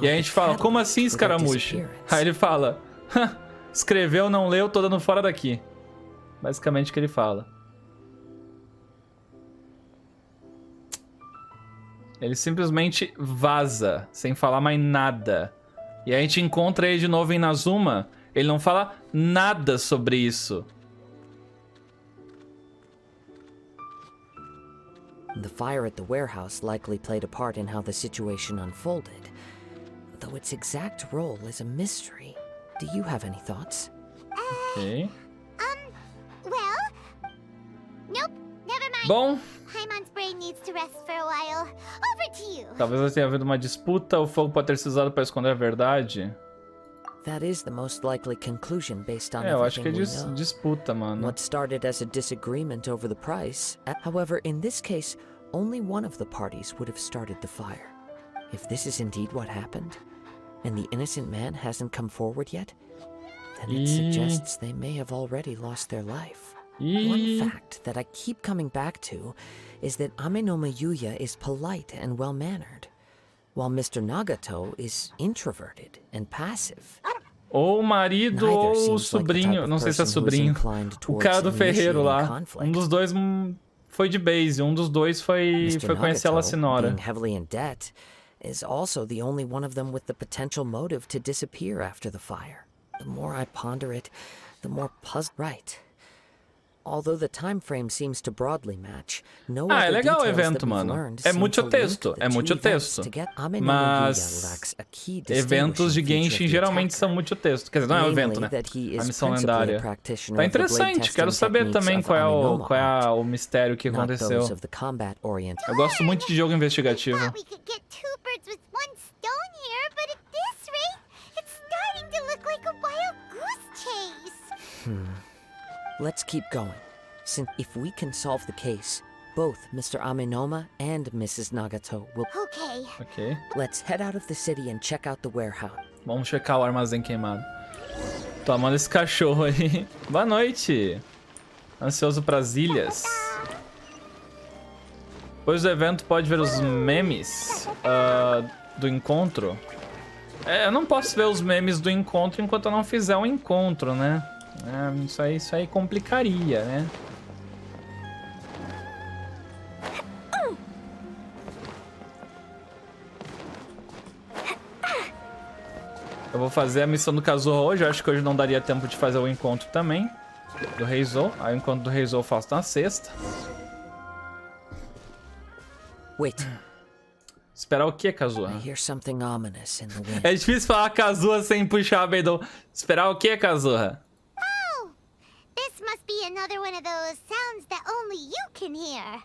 E aí a gente fala, como assim, escaramuche? Aí ele fala, escreveu, não leu, tô dando fora daqui. Basicamente o que ele fala. Ele simplesmente vaza, sem falar mais nada. E aí a gente encontra ele de novo em Inazuma, ele não fala nada sobre isso. The fire at the warehouse likely played a part in how the situation unfolded, though its exact role is a mystery. Do you have any thoughts? Ok. Well, nope, never mind. Bom, Paimon's brain needs to rest for a while. Over to you. Talvez tenha havido uma disputa, o fogo pode ter sido usado para esconder a verdade. That is the most likely conclusion based on eu acho que é everything we know. disputa, mano. What started as a disagreement over the price, however, in this case, only one of the parties would have started the fire. If this is indeed what happened, and the innocent man hasn't come forward yet, then it suggests they may have already lost their life. One fact that I keep coming back to is that Amenoma Yuya is polite and well-mannered, while Mr. Nagato is introverted and passive. Ou marido ou sobrinho, não sei se é sobrinho. O cara do ferreiro lá. Um dos dois foi de base, um dos dois foi conhecer a Sinora. Being heavily in debt is also the only one of them with the potential motive to disappear after the fire. The more I ponder it, the more puzzled. Right. Although the time frame seems to broadly match, no é legal o evento, mano. É muito texto, Mas eventos de Genshin geralmente são muito texto. Quer dizer, não é um evento, né? A missão lendária. Tá interessante, quero saber também qual é o mistério que aconteceu. Eu gosto muito de jogo investigativo. Let's keep going. Since if we can solve the case, both Mr. Amenoma and Mrs. Nagato will... Okay. Let's head out of the city and check out the warehouse. Vamos checar o armazém queimado. Tomando esse cachorro aí. Boa noite. Ansioso pras ilhas. Depois do evento pode ver os memes do encontro. Eu não posso ver os memes do encontro enquanto eu não fizer um encontro, né? Isso aí complicaria, né? Eu vou fazer a missão do Kazuha hoje. Eu acho que hoje não daria tempo de fazer o encontro também do Reizou. Aí o encontro do Reizou eu faço na sexta. Wait. Esperar o que, Kazuha? I hear something ominous in the wind. É difícil falar Kazuha sem puxar a Beidou. Esperar o que, Kazuha? Must be another one of those sounds that only you can hear.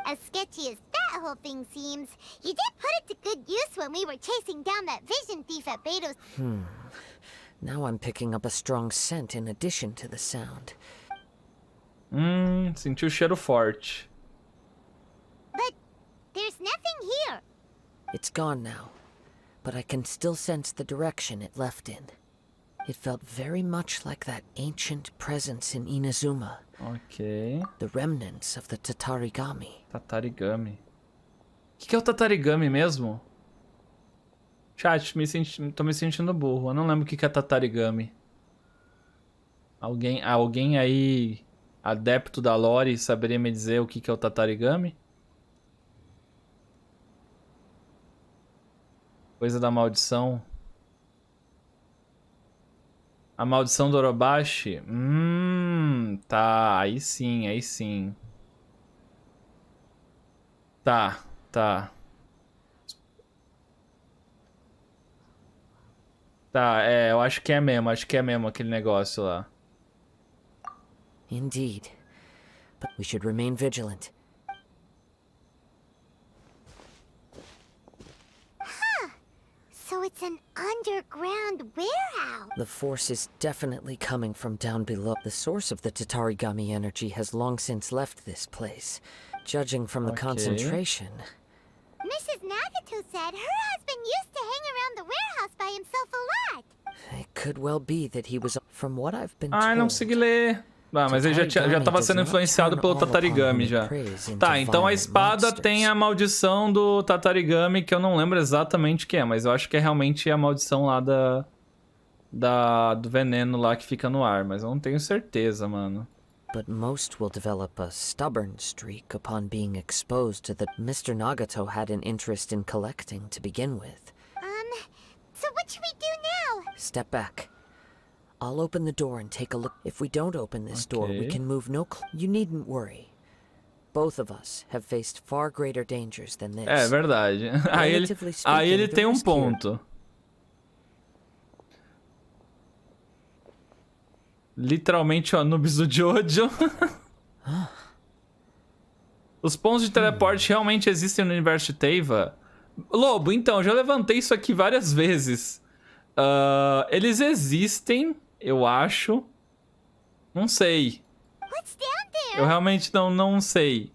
As sketchy as that whole thing seems, you did put it to good use when we were chasing down that vision thief at Beto's. Now I'm picking up a strong scent in addition to the sound. Senti o cheiro forte. But there's nothing here. It's gone now, but I can still sense the direction it left in. It felt very much like that ancient presence in Inazuma. Ok. The remnants of the Tatarigami. Tatarigami. O que é o Tatarigami mesmo? Chat, tô me sentindo burro. Eu não lembro o que é Tatarigami. Alguém aí, adepto da lore, saberia me dizer o que é o Tatarigami? Coisa da maldição. A maldição do Orobashi? Tá. Aí sim. Tá. Tá, eu acho que é mesmo aquele negócio lá. Indeed. But we should remain vigilant. So it's an underground warehouse. The force is definitely coming from down below. The source of the Tatarigami energy has long since left this place. Judging from the concentration... Mrs. Nagato said her husband used to hang around the warehouse by himself a lot. It could well be that he was... From what I've been told... Não consegui ler. Mas ele já tava sendo influenciado pelo Tatarigami já. Tá, então a espada tem a maldição do Tatarigami, que eu não lembro exatamente o que é, mas eu acho que é realmente a maldição lá do veneno lá que fica no ar, mas eu não tenho certeza, mano. But most will develop a stubborn streak upon being exposed to that Mr. Nagato had an interest in collecting to begin with. So what should we do now? Step back. I'll open the door and take a look. If we don't open this door, we can move You needn't worry. Both of us have faced far greater dangers than this. É verdade. Aí ele tem um ponto. Literalmente o Anubis do Jojo. Os pontos de teleporte realmente existem no universo de Teiva? Lobo, então, eu já levantei isso aqui várias vezes. Eles existem, eu acho. Não sei. Eu realmente não sei.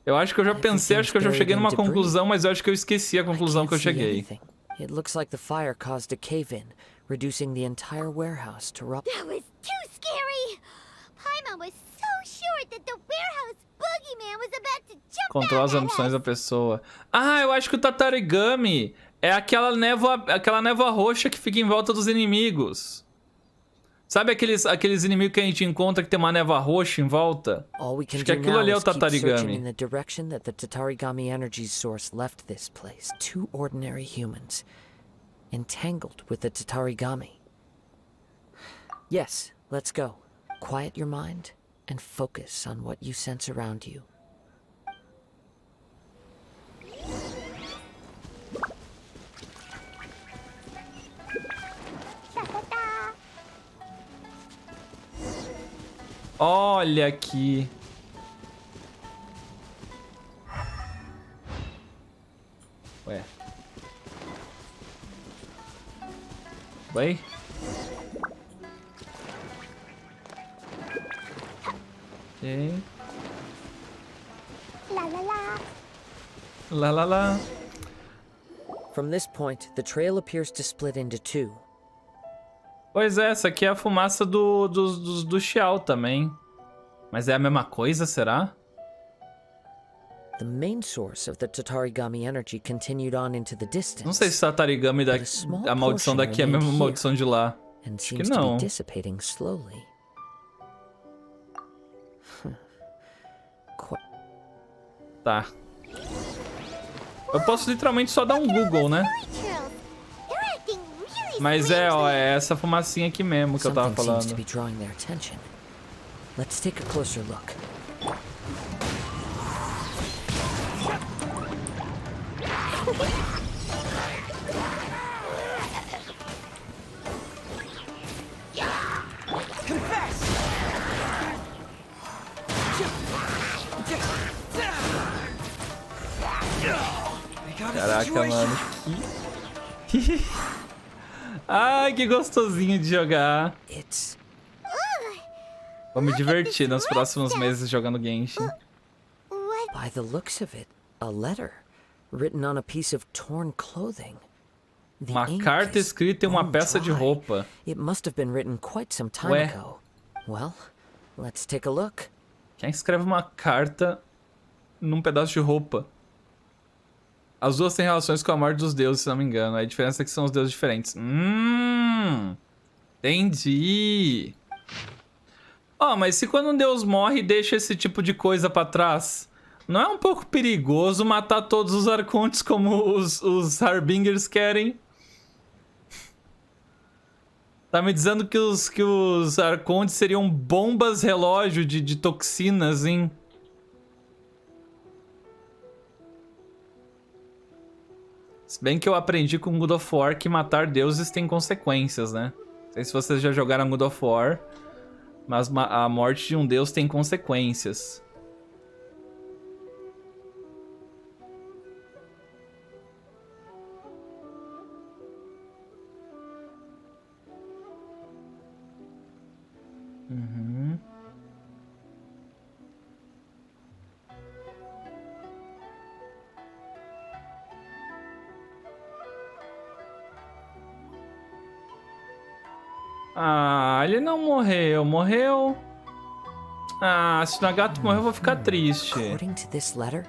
Eu acho que eu já pensei, acho que eu já cheguei numa conclusão, mas eu acho que eu esqueci a conclusão que eu cheguei. It looks like the fire caused a cave-in, reducing the entire warehouse to rubble. That was too scary! Paimon was so sure that the warehouse boogeyman was about to jump Controla as out at ambições us. da pessoa. Ah, eu acho que o tatarigami é aquela névoa roxa que fica em volta dos inimigos. Sabe aqueles inimigos que a gente encontra que tem uma névoa roxa em volta? Acho que aquilo ali é o tatarigami. In the direction that the tatarigami energy source left this place. 2 ordinary humans, entangled with the tatarigami. Yes, let's go. Quiet your mind and focus on what you sense around you. Olha aqui. Ué. Oi? Ok. La la la. Lá, lá, lá. From this point, the trail appears to split into 2. Pois é, essa aqui é a fumaça do Xiao também. Mas é a mesma coisa, será? The main source of the tatarigami energy continued on into the distance. Não sei se o tatarigami a maldição daqui é a mesma maldição de lá. And Acho que seems to não. be dissipating slowly. Tá. Eu posso literalmente só dar um Google, né? Churls, they're acting really Mas é, ó, é essa fumacinha aqui mesmo que eu tava Something seems to falando. be drawing their attention. Let's take a closer look. Caraca, mano. Que... Ai, que gostosinho de jogar. It's Vou me divertir nos próximos meses jogando Genshin. What? by the looks of it, a letter written on a piece of torn clothing. The Uma ink carta is escrita em uma bone peça de dry. roupa. It must have been written quite some time Ué. ago. Well, let's take a look. Quem escreve uma carta num pedaço de roupa? As duas têm relações com a morte dos deuses, se não me engano. A diferença é que são os deuses diferentes. Entendi. Ó, mas se quando um deus morre deixa esse tipo de coisa pra trás, não é um pouco perigoso matar todos os arcontes como os Harbingers querem? Tá me dizendo que os arcontes seriam bombas relógio de toxinas, hein? Se bem que eu aprendi com God of War que matar deuses tem consequências, né? Não sei se vocês já jogaram God of War, mas a morte de um deus tem consequências. Uhum. Ah, ele não morreu. Morreu? Ah, se o Nagato morreu, eu vou ficar triste. According to this letter,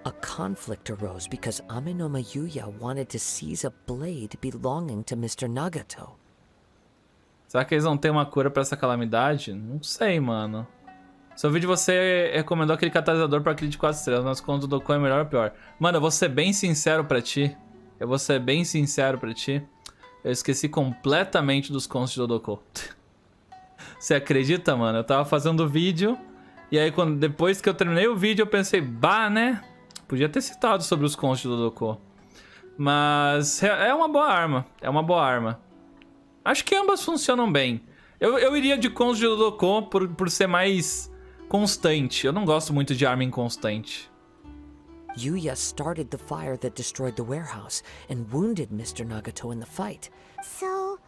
a conflict arose because Amenoma Yuya wanted to seize a blade belonging to Mr. Nagato. Será que eles não têm uma cura pra essa calamidade? Não sei, mano. Seu vídeo você recomendou aquele catalisador pra aquele de 4 estrelas, mas quando o Dokkan é melhor ou pior? Mano, eu vou ser bem sincero pra ti. Eu esqueci completamente dos contos de Dodoko. Você acredita, mano? Eu tava fazendo o vídeo, e aí depois que eu terminei o vídeo eu pensei, bah, né? Podia ter citado sobre os contos de Dodoko. Mas é uma boa arma, Acho que ambas funcionam bem. Eu iria de contos de Dodoko por ser mais constante. Eu não gosto muito de arma inconstante. Yuya started the fire that destroyed the warehouse and wounded Mr. Nagato in the fight. So,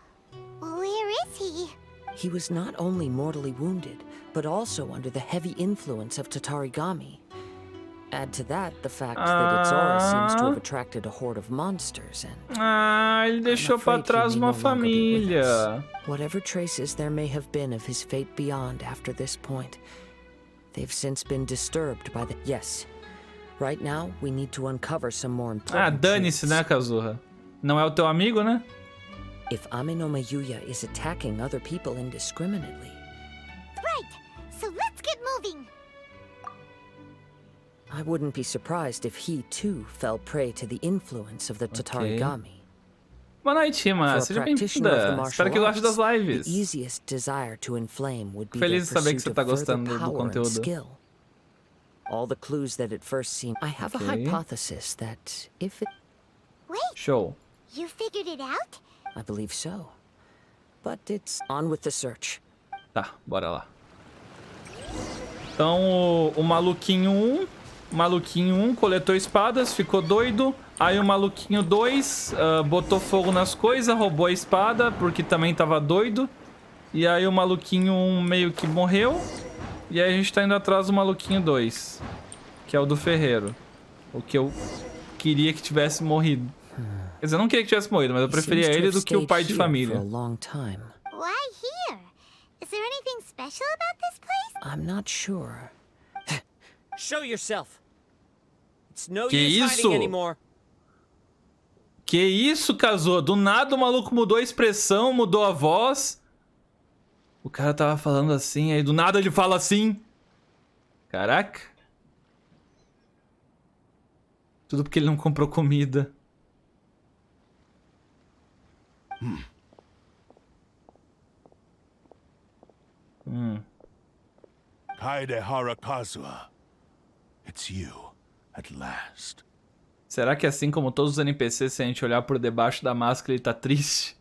where is he? He was not only mortally wounded, but also under the heavy influence of Tatarigami. Add to that the fact that its aura seems to have attracted a horde of monsters and... Ah, ele deixou pra trás uma família. Whatever traces there may have been of his fate beyond after this point, they've since been disturbed by the... Yes. Right now, we need to uncover some more important... Ah, dane-se, né, Kazuha? Não é o teu amigo, né? If Ame no Mayuya is attacking other people indiscriminately... Right, so let's get moving. I wouldn't be surprised if he, too, fell prey to the influence of the Tatarigami. Boa noite, Ima. Seja bem-vinda. Espero que goste das lives. The easiest desire to inflame would be Feliz de the saber que você pursuit tá of further gostando do power and conteúdo. skill. All the clues that at first seem... I have a hypothesis that if it... Wait, Show. you figured it out? I believe so. But it's on with the search. Tá, bora lá. Então, o maluquinho 1... Maluquinho 1 coletou espadas, ficou doido. Aí o maluquinho 2 botou fogo nas coisas, roubou a espada, porque também tava doido. E aí o maluquinho 1 meio que morreu. E aí a gente tá indo atrás do maluquinho 2, que é o do ferreiro. O que eu queria que tivesse morrido. Quer dizer, eu não queria que tivesse morrido, mas eu preferia ele do que o pai de família. Why here? Is there anything special about this place? I'm not sure. Show yourself. It's no Que use isso? hiding anymore. Que isso, Kazuha? Do nada o maluco mudou a expressão, mudou a voz. O cara tava falando assim, aí do nada ele fala assim. Caraca. Tudo porque ele não comprou comida. Kaidehara Kazuha. It's you, at last. Será que assim como todos os NPCs, se a gente olhar por debaixo da máscara, ele tá triste?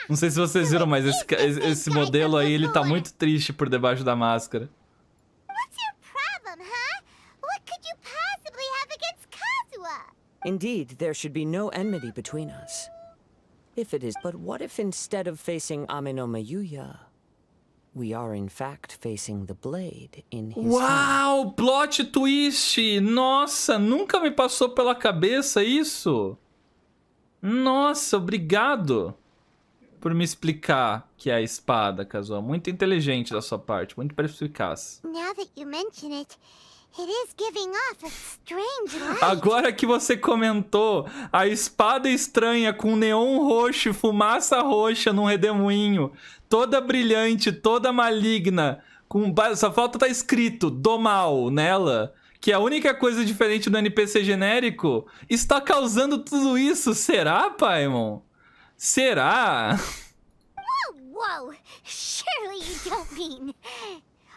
Não sei se vocês viram, mas esse modelo aí, ele tá muito triste por debaixo da máscara. What's your problem, huh? What could you possibly have against Kazuha? Indeed, there should be no enmity between us. If it is, but what if instead of facing Ame no Mayuya, we are in fact facing the blade in his hand? Uau, plot twist! Nossa, nunca me passou pela cabeça isso. Nossa, obrigado por me explicar que é a espada, Kazuha. Muito inteligente da sua parte, muito perspicaz. Now that you mention it, it is giving off a strange light. Agora que você comentou, a espada estranha com neon roxo e fumaça roxa num redemoinho, toda brilhante, toda maligna, só falta tá escrito do mal nela, que é a única coisa diferente do NPC genérico, está causando tudo isso. Será, Paimon? Será? Whoa, surely you don't mean...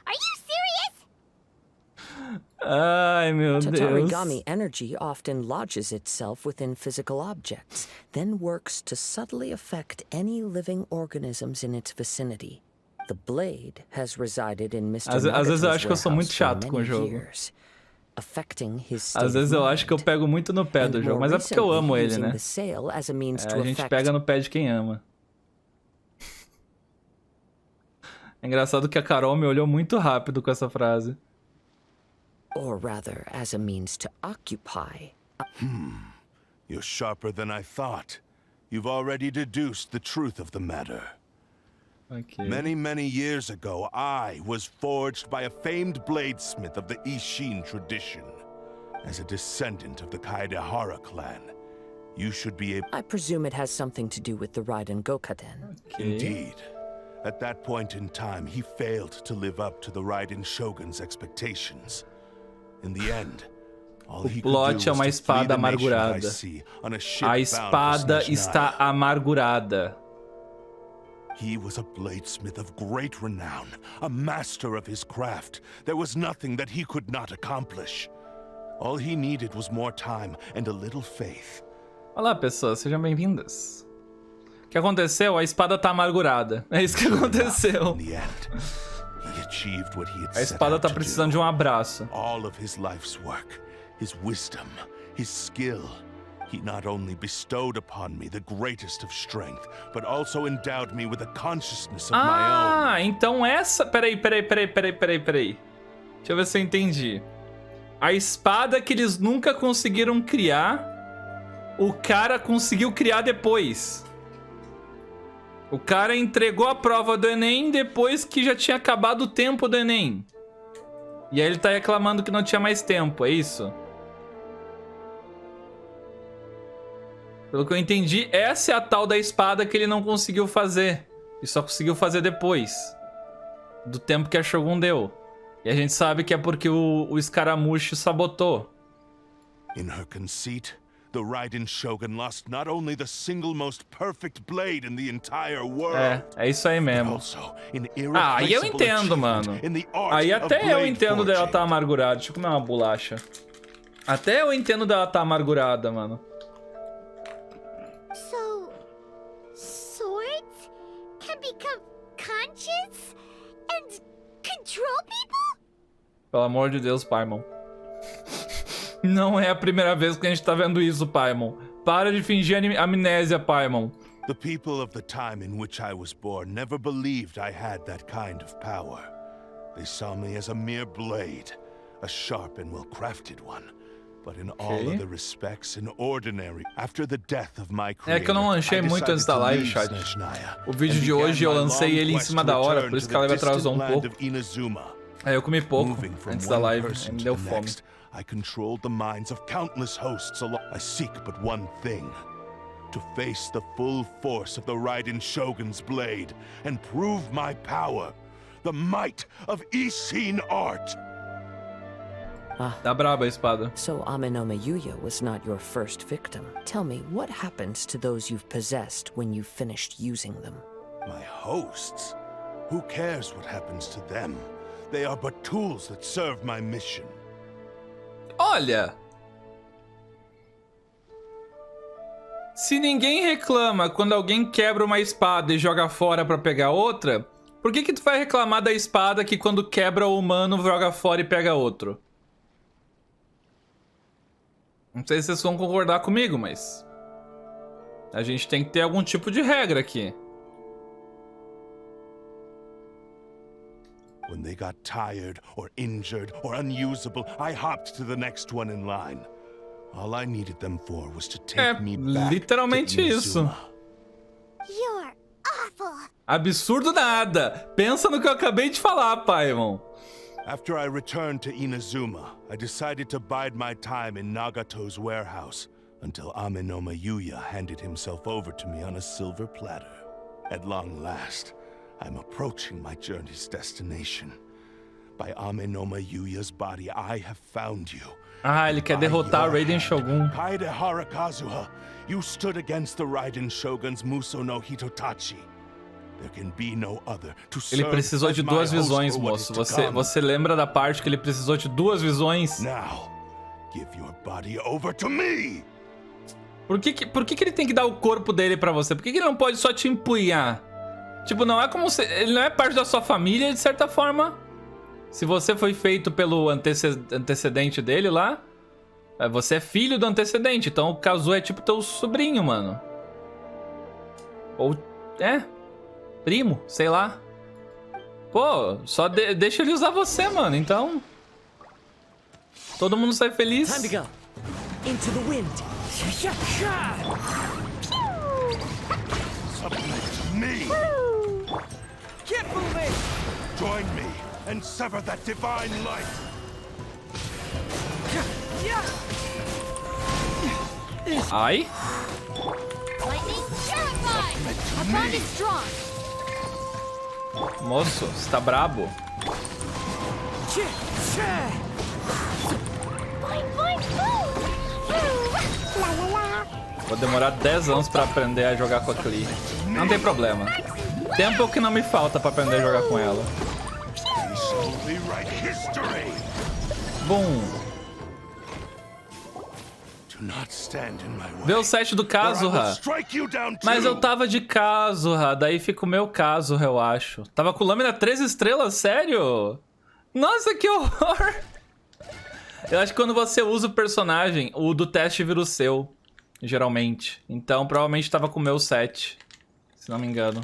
Are you serious? Ai, meu Deus. Tatarigami energy often lodges itself within physical objects, then works to subtly affect any living organisms in its vicinity. The blade has resided in Mr. Às vezes eu acho que eu sou muito chato com o jogo. Às vezes eu acho que eu pego muito no pé do jogo, mas é porque eu amo ele, né? A gente pega no pé de quem ama. É engraçado que a Carol me olhou muito rápido com essa frase. Or rather, as a means to occupy. You're sharper than I thought. You've already deduced the truth of the matter. Okay. Many years ago, I was forged by a famed bladesmith of the Ishin tradition. As a descendant of the Kaidehara clan, you should be able... I presume it has something to do with the Raiden Gokaden. Okay. Indeed. At that point in time, he failed to live up to the Raiden Shogun's expectations. In the end, all he could do was é uma to flee espada the nation by amargurada. sea on a ship A bound espada for está Snezhnaya. amargurada. He was a bladesmith of great renown, a master of his craft. There was nothing that he could not accomplish. All he needed was more time and a little faith. Olá, pessoas, sejam bem-vindas. O que aconteceu? A espada tá amargurada. É isso que aconteceu. In the end, he achieved what he had A set espada out tá to precisando de do. um abraço. All of his life's work, his wisdom, his skill. He not only bestowed upon me the greatest of strength, but also endowed me with a consciousness of my own. Ah, então essa... Peraí. Deixa eu ver se eu entendi. A espada que eles nunca conseguiram criar, o cara conseguiu criar depois. O cara entregou a prova do Enem depois que já tinha acabado o tempo do Enem. E aí ele tá reclamando que não tinha mais tempo, é isso? Pelo que eu entendi, essa é a tal da espada que ele não conseguiu fazer. E só conseguiu fazer depois do tempo que a Shogun deu. E a gente sabe que é porque o escaramucho sabotou. In her conceit, the Raiden Shogun lost not only the single most perfect blade in the entire world, É isso aí but mesmo. also an Ah, aí eu irreplaceable entendo, mano. achievement in the art Aí of até eu blade entendo dela forging. tá amargurada. Deixa eu comer uma bolacha. Até eu entendo dela tá amargurada, mano. So, swords can become conscious and control people? Pelo amor de Deus, Paimon. Não é a primeira vez que a gente tá vendo isso, Paimon. Para de fingir amnésia, Paimon. The people of the time in which I was born never believed I had that kind of power. They saw me as a mere blade, a sharp and well-crafted one. But in all other respects, an ordinary. After the death of my creator, É que eu não lancei muito antes da live, chat. O vídeo de hoje eu lancei ele em cima da hora, por isso que a live atrasou um pouco. Aí eu comi pouco antes da live, aí me deu fome. I controlled the minds of countless hosts along. I seek but one thing. To face the full force of the Raiden Shogun's blade and prove my power. The might of Ishin art. Tá braba a espada. So Amenoma Yuya was not your first victim. Tell me, what happens to those you've possessed when you've finished using them? My hosts? Who cares what happens to them? They are but tools that serve my mission. Olha! Se ninguém reclama quando alguém quebra uma espada e joga fora pra pegar outra, por que tu vai reclamar da espada que quando quebra o humano joga fora e pega outro? Não sei se vocês vão concordar comigo, mas a gente tem que ter algum tipo de regra aqui. When they got tired or injured or unusable, I hopped to the next one in line. All I needed them for was to take me back literalmente to isso. Inazuma. You're awful. Absurdo nada. Pensa no que eu acabei de falar, Paimon. After I returned to Inazuma, I decided to bide my time in Nagato's warehouse until Amenoma Yuya handed himself over to me on a silver platter. At long last, I'm approaching my journey's destination. By Amenoma Yuya's body, I have found you. Ah, ele quer derrotar o Raiden Shogun. Kaidehara Kazuha, you stood against the Raiden Shogun's Muso no Hitotachi. There can be no other to serve. Ele precisou de duas visões, moço. Você lembra da parte que ele precisou de duas visões? Now, give your body over to me. Por que ele tem que dar o corpo dele pra você? Por que ele não pode só te empunhar? Tipo, não é como se... Ele não é parte da sua família, de certa forma. Se você foi feito pelo antecedente dele lá, você é filho do antecedente. Então o Kazuha é tipo teu sobrinho, mano. Ou... primo, sei lá. Pô, só deixa ele usar você, mano. Então... todo mundo sai feliz. Time to go. Into the wind. Submit to me. Keep moving. Join me and sever that divine light. Ai. Lightning terrified. Our bond is strong. Moço, você tá brabo? Vou demorar 10 anos pra aprender a jogar com a Klee. Não tem problema. Tempo que não me falta pra aprender a jogar com ela. Bom. Vê o set do Kazuha. Mas eu tava de Kazuha, daí fica o meu Kazuha, eu acho. Tava com lâmina 3 estrelas, sério? Nossa, que horror! Eu acho que quando você usa o personagem, o do teste vira o seu, geralmente. Então provavelmente tava com o meu set, se não me engano.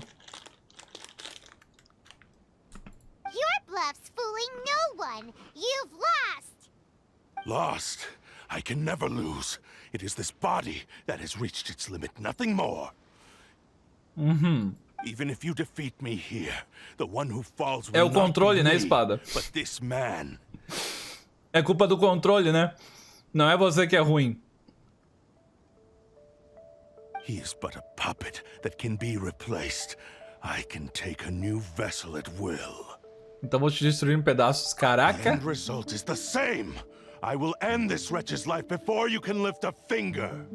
Your bluff's fooling no one. You've lost. Lost. I can never lose. It is this body that has reached its limit, nothing more. Even if you defeat me here, the one who falls will É o controle, né, not be me, espada? but this man. É culpa do controle, né? Não é você que é ruim. He is but a puppet that can be replaced. I can take a new vessel at will. Então vou te destruir em pedaços, The caraca. end result is the same. I will end this wretch's life before you can lift a finger.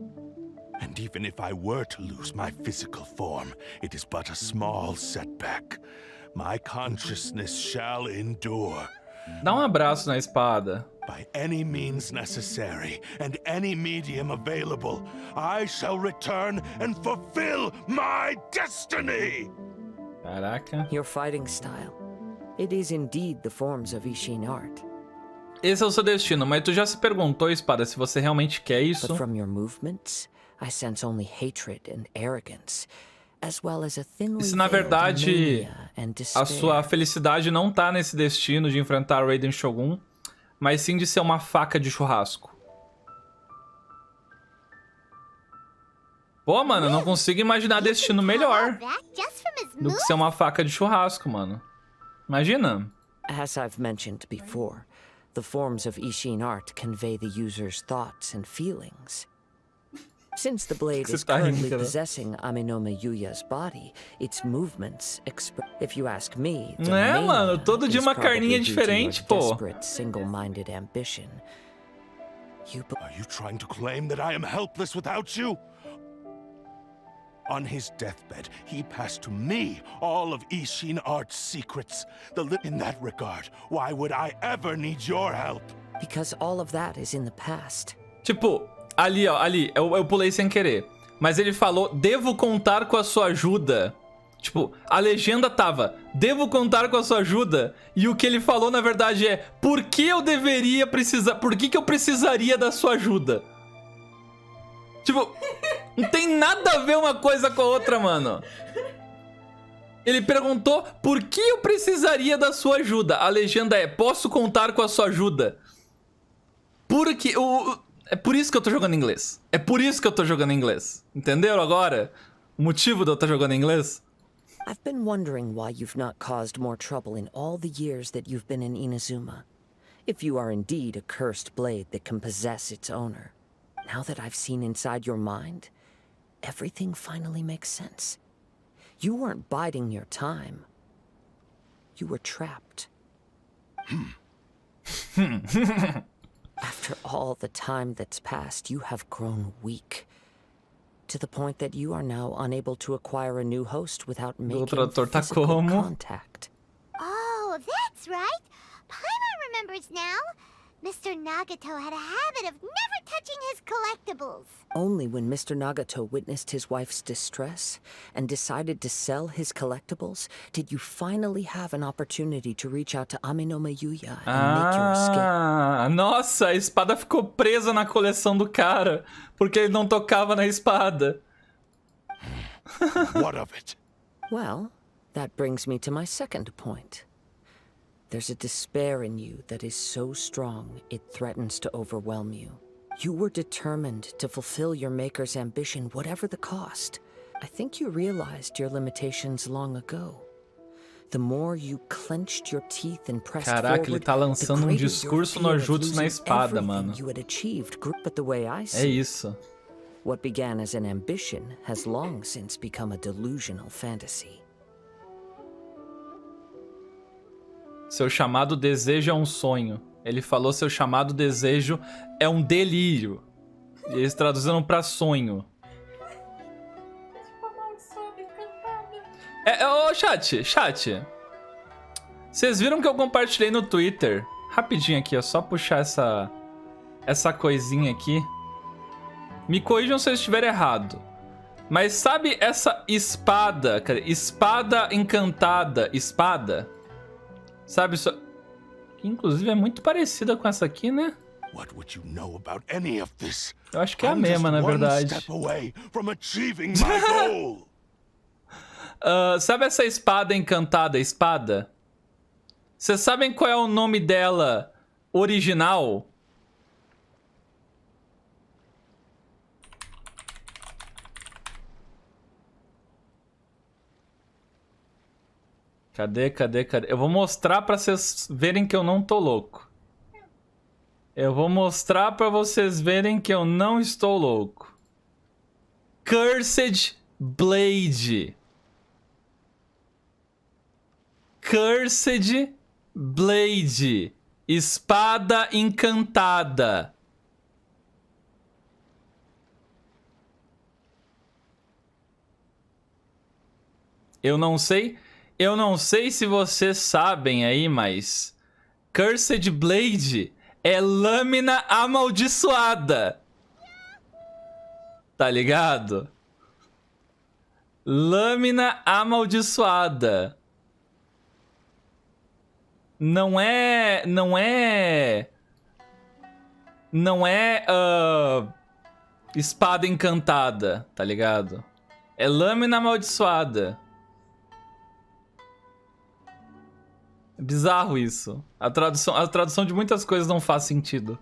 And even if I were to lose my physical form, it is but a small setback. My consciousness shall endure. Dá um abraço na espada. By any means necessary and any medium available, I shall return and fulfill my destiny! Caraca. Your fighting style. It is indeed the forms of Ishin art. Esse é o seu destino, mas tu já se perguntou, espada, se você realmente quer isso? But from your movements, I sense only hatred and arrogance, as well as a thinly E se na veiled verdade mania and a despair. sua felicidade não tá nesse destino de enfrentar Raiden Shogun, mas sim de ser uma faca de churrasco? Pô, mano, eu não consigo imaginar destino melhor do que ser uma faca de churrasco, mano. Imagina. As I've mentioned before, the forms of Ishin art convey the user's thoughts and feelings. Since the blade is currently possessing Aminome Yuya's body, its movements express. If you ask me, the É, mania mano, todo dia is uma carninha probably due to diferente, your pô. desperate, single-minded ambition. Are you trying to claim that I am helpless without you? On his deathbed, he passed to me all of Ishin Art's secrets. In that regard, why would I ever need your help? Because all of that is in the past. Tipo, ali, ó, ali, eu pulei sem querer. Mas ele falou, devo contar com a sua ajuda. Tipo, a legenda tava, devo contar com a sua ajuda. E o que ele falou, na verdade, é, por que eu deveria precisar, por que eu precisaria da sua ajuda? Tipo, não tem nada a ver uma coisa com a outra, mano. Ele perguntou, por que eu precisaria da sua ajuda? A legenda é, posso contar com a sua ajuda? Porque é por isso que eu tô jogando em inglês. É por isso que eu tô jogando em inglês. Entenderam agora? O motivo de eu estar jogando em inglês? I've been wondering why you've not caused more trouble in all the years that you've been in Inazuma. If you are indeed a cursed blade that can possess its owner. Now that I've seen inside your mind, everything finally makes sense. You weren't biding your time. You were trapped. After all the time that's passed, you have grown weak. To the point that you are now unable to acquire a new host without making physical contact. Oh, that's right. Paimon remembers now. Mr. Nagato had a habit of never touching his collectibles. Only when Mr. Nagato witnessed his wife's distress and decided to sell his collectibles did you finally have an opportunity to reach out to Aminome Yuya and make your escape. Nossa, a espada ficou presa na coleção do cara porque ele não tocava na espada. What of it? Well, that brings me to my second point. There's a despair in you that is so strong it threatens to overwhelm you. You were determined to fulfill your maker's ambition, whatever the cost. I think you realized your limitations long ago. The more you clenched your teeth and pressed Caraca, ele forward, tá lançando the greater discurso your fear of Nojutsu na losing espada, everything mano. you had achieved. But the way I É see isso. what began as an ambition has long since become a delusional fantasy. Seu chamado desejo é um sonho. Ele falou seu chamado desejo é um delírio. E eles traduziram pra sonho. Ô, chat. Vocês viram que eu compartilhei no Twitter? Rapidinho aqui, é só puxar essa coisinha aqui. Me corrijam se eu estiver errado. Mas sabe essa espada, cara? Espada encantada. Espada? Sabe isso? Que inclusive é muito parecida com essa aqui, né? What would you know about any of this? Eu acho que é a mesma, na verdade. Step away from achieving my goal. Sabe essa espada encantada, espada? Vocês sabem qual é o nome dela original? Cadê? Eu vou mostrar pra vocês verem que eu não tô louco. Eu vou mostrar pra vocês verem que eu não estou louco. Cursed Blade. Cursed Blade. Espada encantada. Eu não sei se vocês sabem aí, mas Cursed Blade é lâmina amaldiçoada. Tá ligado? Lâmina amaldiçoada. Não é espada encantada, tá ligado? É lâmina amaldiçoada. É bizarro isso. A tradução de muitas coisas não faz sentido.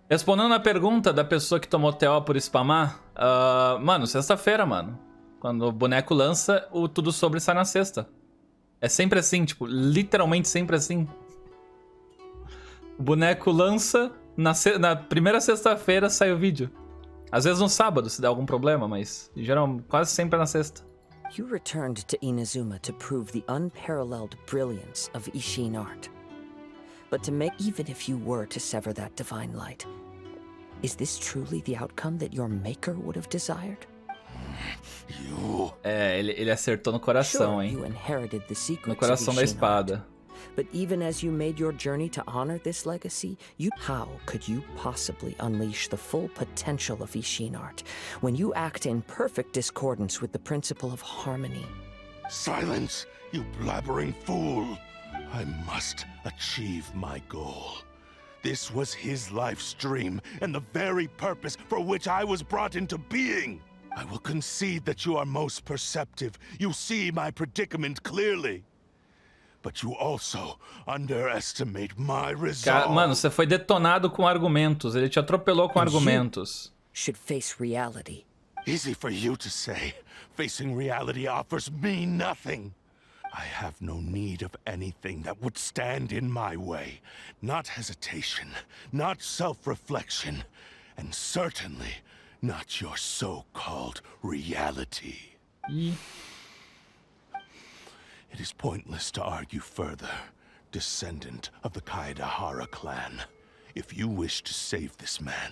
Respondendo a pergunta da pessoa que tomou TO por spamar, mano, sexta-feira, mano. Quando o boneco lança, o Tudo Sobre sai na sexta. É sempre assim, tipo, literalmente sempre assim. O boneco lança, na primeira sexta-feira sai o vídeo. Às vezes no sábado, se der algum problema, mas geralmente quase sempre é na sexta. You returned to Inazuma to prove the unparalleled brilliance of Ishin art. But to make, even if you were to sever that divine light, is this truly the outcome that your maker would have desired? Ele acertou no coração, hein? You inherited the secrets No coração of da Ishin espada. art. But even as you made your journey to honor this legacy, how could you possibly unleash the full potential of Ishin art when you act in perfect discordance with the principle of harmony? Silence, you blabbering fool! I must achieve my goal. This was his life's dream, and the very purpose for which I was brought into being. I will concede that you are most perceptive. You see my predicament clearly. But you also underestimate my resolve. Mano, você foi detonado com argumentos. Ele te atropelou com argumentos. Should face reality. Easy for you to say. Facing reality offers me nothing. I have no need of anything that would stand in my way. Not hesitation, not self-reflection, and certainly not your so-called reality. It is pointless to argue further, descendant of the Kaedahara clan. If you wish to save this man,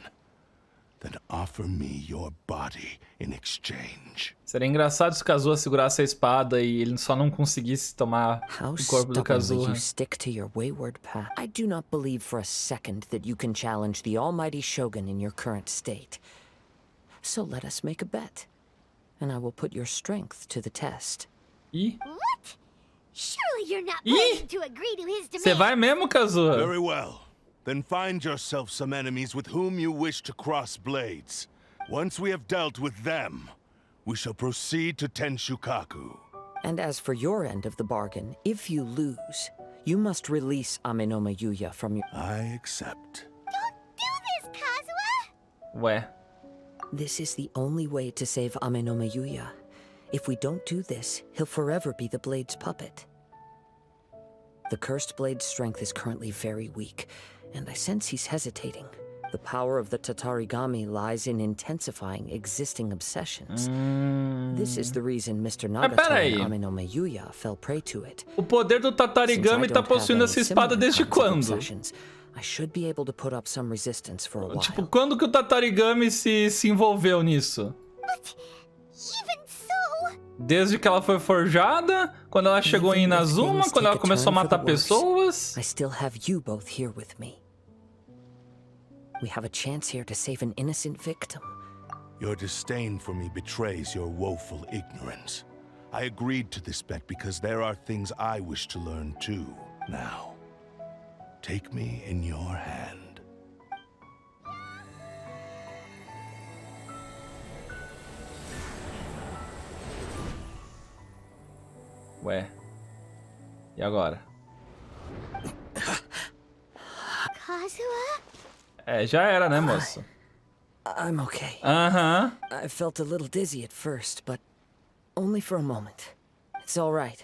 then offer me your body in exchange. Seria engraçado se o Kazuha segurasse a espada e ele só não conseguisse tomar o corpo do Kazuha. You stick to your wayward path. I do not believe for a second that you can challenge the almighty Shogun in your current state. So let us make a bet, and I will put your strength to the test. What? Surely you're not planning to agree to his demands. Você vai mesmo, Kazuha? Very well. Then find yourself some enemies with whom you wish to cross blades. Once we have dealt with them, we shall proceed to Tenshukaku. And as for your end of the bargain, if you lose, you must release Amenoma Yuya from your... I accept. Don't do this, Kazuha! Ué. This is the only way to save Amenoma Yuya. If we don't do this, he'll forever be the Blade's puppet. The Cursed Blade's strength is currently very weak, and I sense he's hesitating. The power of the Tatarigami lies in intensifying existing obsessions. This is the reason Mr. Nagata and Amenoma Yuya fell prey to it. O poder do Tatarigami tá possuindo essa espada desde quando? I should be able to put up some resistance for a while. Tipo, quando que o Tatarigami se envolveu nisso? But even so... Desde que ela foi forjada? Quando ela chegou em Inazuma? Quando ela começou a matar pessoas? I still have you both here with me. We have a chance here to save an innocent victim. Your disdain for me betrays your woeful ignorance. I agreed to this bet because there are things I wish to learn too. Now, take me in your hand. Ué. E agora? Kazuha? É, já era, né, moço? I'm okay. Aham. I felt a little dizzy at first, but only for a moment. It's all right.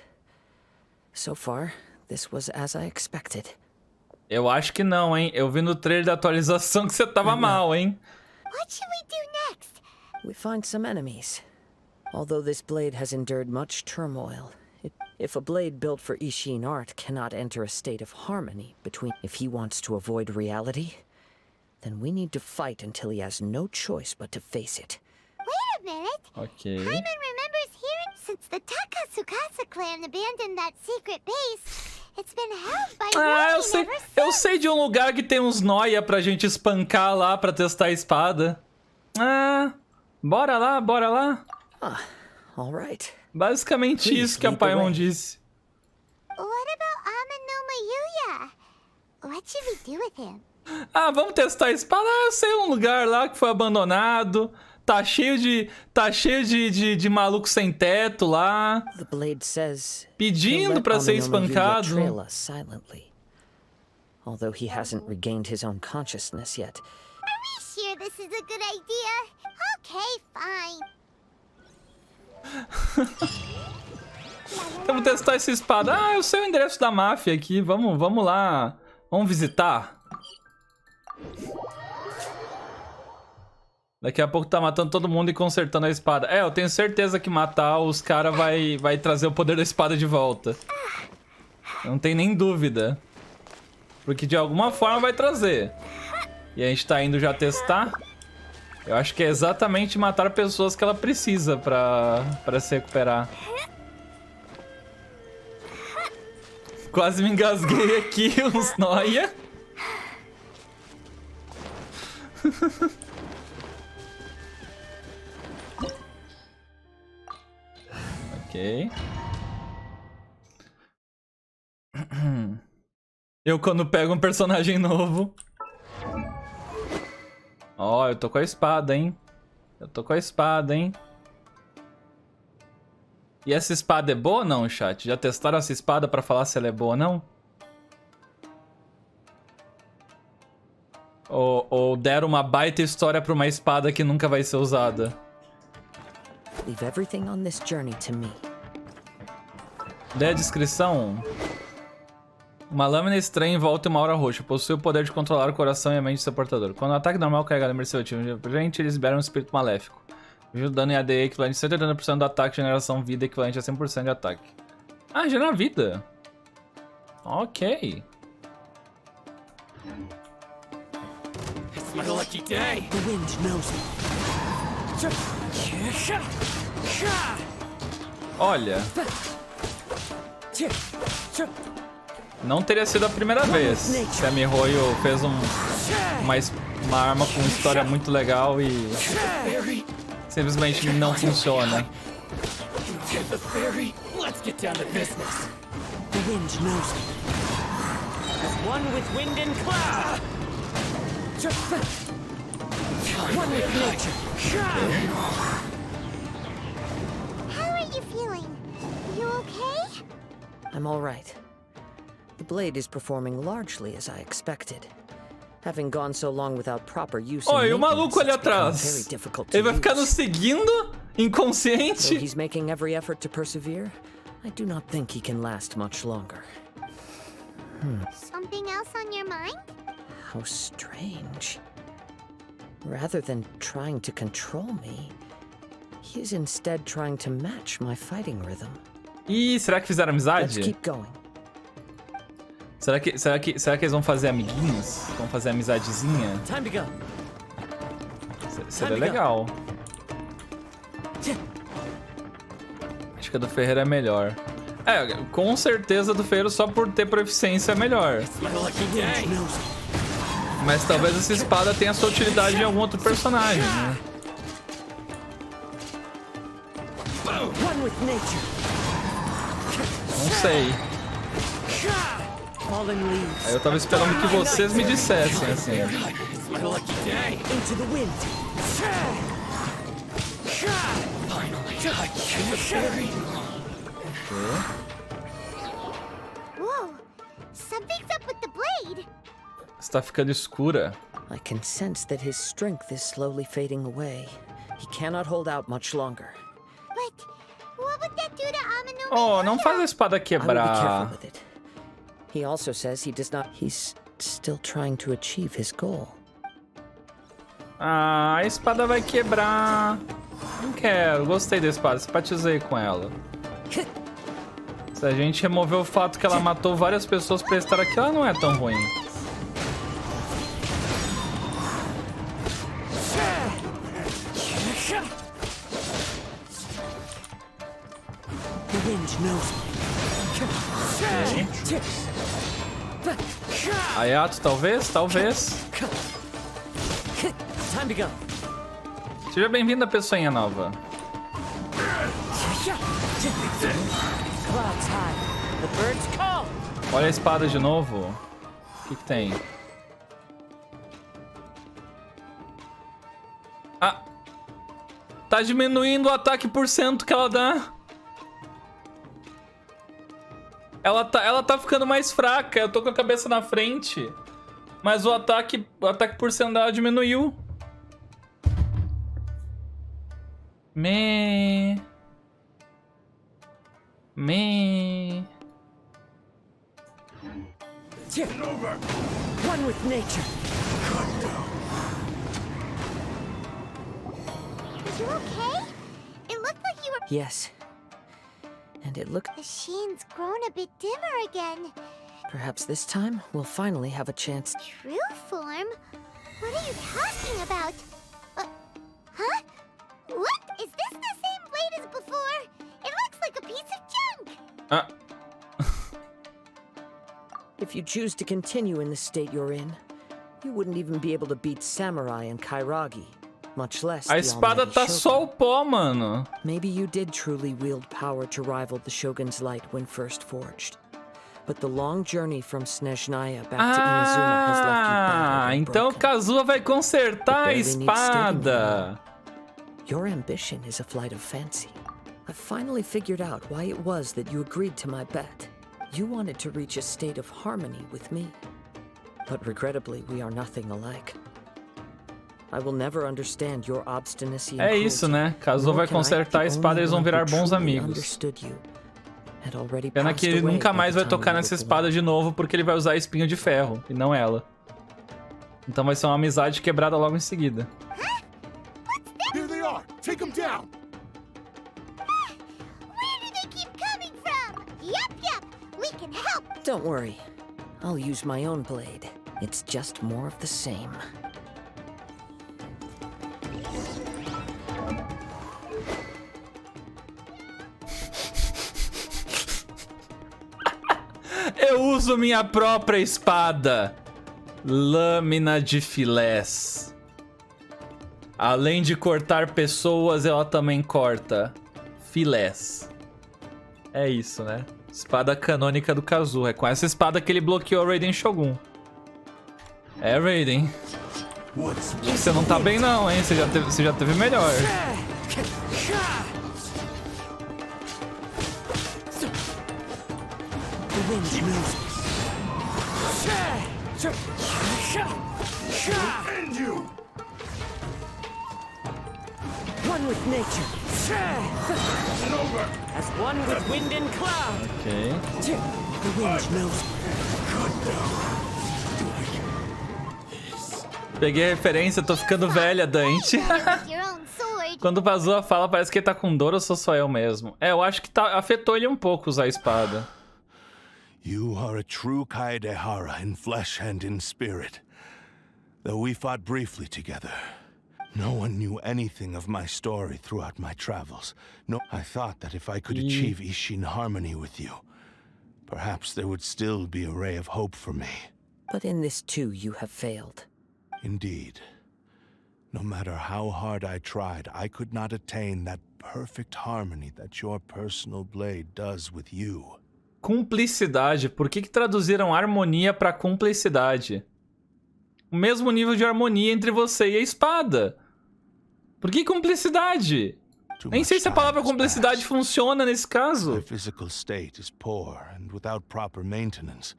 So far, this was as I expected. Eu acho que não, hein? Eu vi no trailer da atualização que você tava mal, hein? What should we do next? We find some enemies. Although this blade has endured much turmoil, if a blade built for Ishin art cannot enter a state of harmony between... If he wants to avoid reality, then we need to fight until he has no choice but to face it. Wait a minute. Ok. Paimon remembers hearing since the Takasukasa clan abandoned that secret base, it's been held by Ronin ever eu since. sei de um lugar que tem uns noia pra gente espancar lá pra testar a espada. Ah, bora lá, bora lá. Ah, all right. Basicamente Please, isso que a lead the Paimon way. disse. What about Amano Mayuya? What should we do with him? Ah, vamos testar a espada. Ah, eu sei um lugar lá que foi abandonado. Tá cheio de maluco sem teto lá. The blade says Pedindo pra ser espancado. trail us silently. Although he hasn't regained his own consciousness yet. Are we sure this is a good idea? Okay, fine. Vamos testar essa espada. Ah, eu sei o endereço da máfia aqui. Vamos lá. Vamos visitar. Daqui a pouco tá matando todo mundo e consertando a espada. É, eu tenho certeza que matar os caras vai trazer o poder da espada de volta. Não tem nem dúvida. Porque de alguma forma vai trazer. E a gente tá indo já testar. Eu acho que é exatamente matar pessoas que ela precisa pra se recuperar. Quase me engasguei aqui, uns noia. Ok. Eu quando pego um personagem novo. Ó, eu tô com a espada, hein? E essa espada é boa ou não, chat? Já testaram essa espada pra falar se ela é boa ou não? Ou deram uma baita história pra uma espada que nunca vai ser usada? Leave everything on this journey to me. Lê a descrição. Uma lâmina estranha envolta uma aura roxa. Possui o poder de controlar o coração e a mente do seu portador. Quando o ataque normal carrega a imersivo, gente, eles liberam um espírito maléfico. O dano em AD equivalente a 180% do ataque, generação vida equivalente a 100% de ataque. Ah, genera vida. Ok. It's my lucky day. The wind knows me. Olha. Não teria sido a primeira vez se a Mihoyo fez uma arma com história muito legal e simplesmente não funciona. Let's get down to business. The wind knows me. As one with wind and cloud. One with nature. How are you feeling? You okay? I'm all right. The blade is performing largely as I expected. Having gone so long without proper use. Ó, e o maluco ali atrás. Ele vai ficar nos seguindo, inconsciente. Though he's making every effort to persevere, I do not think he can last much longer. Something else on your mind? How strange. Rather than trying to control me, he is instead trying to match my fighting rhythm. Ih, será que fizeram Let's amizade? keep going. Será que eles vão fazer amiguinhos? Vão fazer amizadezinha? Time to go. Seria legal. Acho que a do Ferreiro é melhor. É, com certeza a do Ferreiro só por ter proficiência é melhor. It's my lucky day. Mas talvez essa espada tenha sua utilidade em algum outro personagem, né? One with nature. Não sei. Fallen leaves. Aí eu tava esperando que vocês me dissessem, assim. It's my lucky day. Into the wind. Finally, I killed the fairy. Whoa! Something's up with the blade! Está ficando escura. I can sense that his strength is slowly fading away. He cannot hold out much longer. But what would that do to Amano Oh, não faz a espada I will be careful quebrar. with it. He also says he does not. He's still trying to achieve his goal. Ah, a espada vai quebrar. Não quero, gostei da espada, simpatizei com ela. Se a gente remover o fato que ela matou várias pessoas pra estar aqui, ela não é tão ruim. Ayato, talvez? Talvez. Time to go. Seja bem-vinda, pessoinha nova. Clouds high. The birds call. Olha a espada de novo. O que tem? Ah! Tá diminuindo o ataque por cento que ela dá. Ela tá ficando mais fraca. Eu tô com a cabeça na frente. Mas o ataque por cento dela diminuiu. Me. One with nature. You okay? It looked like you were... Yes. And it looked. The sheen's grown a bit dimmer again. Perhaps this time we'll finally have a chance. True form? What are you talking about? Huh? What? Is this the same blade as before? It looks like a piece of junk! Ah. If you choose to continue in the state you're in, you wouldn't even be able to beat Samurai and Kairagi, much less A the espada almighty tá Shogun. só o pó, mano. Maybe you did truly wield power to rival the Shogun's light when first forged. But the long journey from Snezhnaya back to Inazuma has left you battered and Então o broken. Kazuha vai consertar a Barely needs steadying espada. Your ambition is a flight of fancy. I finally figured out why it was that you agreed to my bet. You wanted to reach a state of harmony with me. But regrettably, we are nothing alike. I will never understand your obstinacy and É isso, né? Kazuha nor vai can I, consertar a the espada e eles vão only one virar who bons truly amigos. understood you, had already Pena que passed ele away nunca by mais the vai time tocar you nessa were born. espada de novo, porque ele vai usar espinho de ferro, e não ela. Então vai ser uma amizade quebrada logo em seguida. Here they are! Take them down! Where do they keep coming from? Yup, we can help! Don't worry. I'll use my own blade. It's just more of the same. Eu uso minha própria espada. Lâmina de filés. Além de cortar pessoas, ela também corta filés. É isso, né? Espada canônica do Kazuha. É com essa espada que ele bloqueou o Raiden Shogun. É, Raiden. Você não tá bem não, hein? Você já teve melhor. End you! One with nature. As one with wind and cloud. Ok. The wind knows. Peguei a referência, tô ficando velha, Dante. With your own sword. Quando o Kazuha fala, parece que ele tá com dor ou sou só eu mesmo? É, eu acho que afetou ele um pouco usar a espada. You are a true Kaedehara in flesh and in spirit. Though we fought briefly together, no one knew anything of my story throughout my travels. No, I thought that if I could achieve Ishin harmony with you, perhaps there would still be a ray of hope for me. But in this too, you have failed. Indeed. No matter how hard I tried, I could not attain that perfect harmony that your personal blade does with you. Cumplicidade. Por que traduziram harmonia pra cumplicidade? O mesmo nível de harmonia entre você e a espada. Por que cumplicidade? Nem sei se a palavra cumplicidade funciona nesse caso. My physical state is poor and without proper maintenance.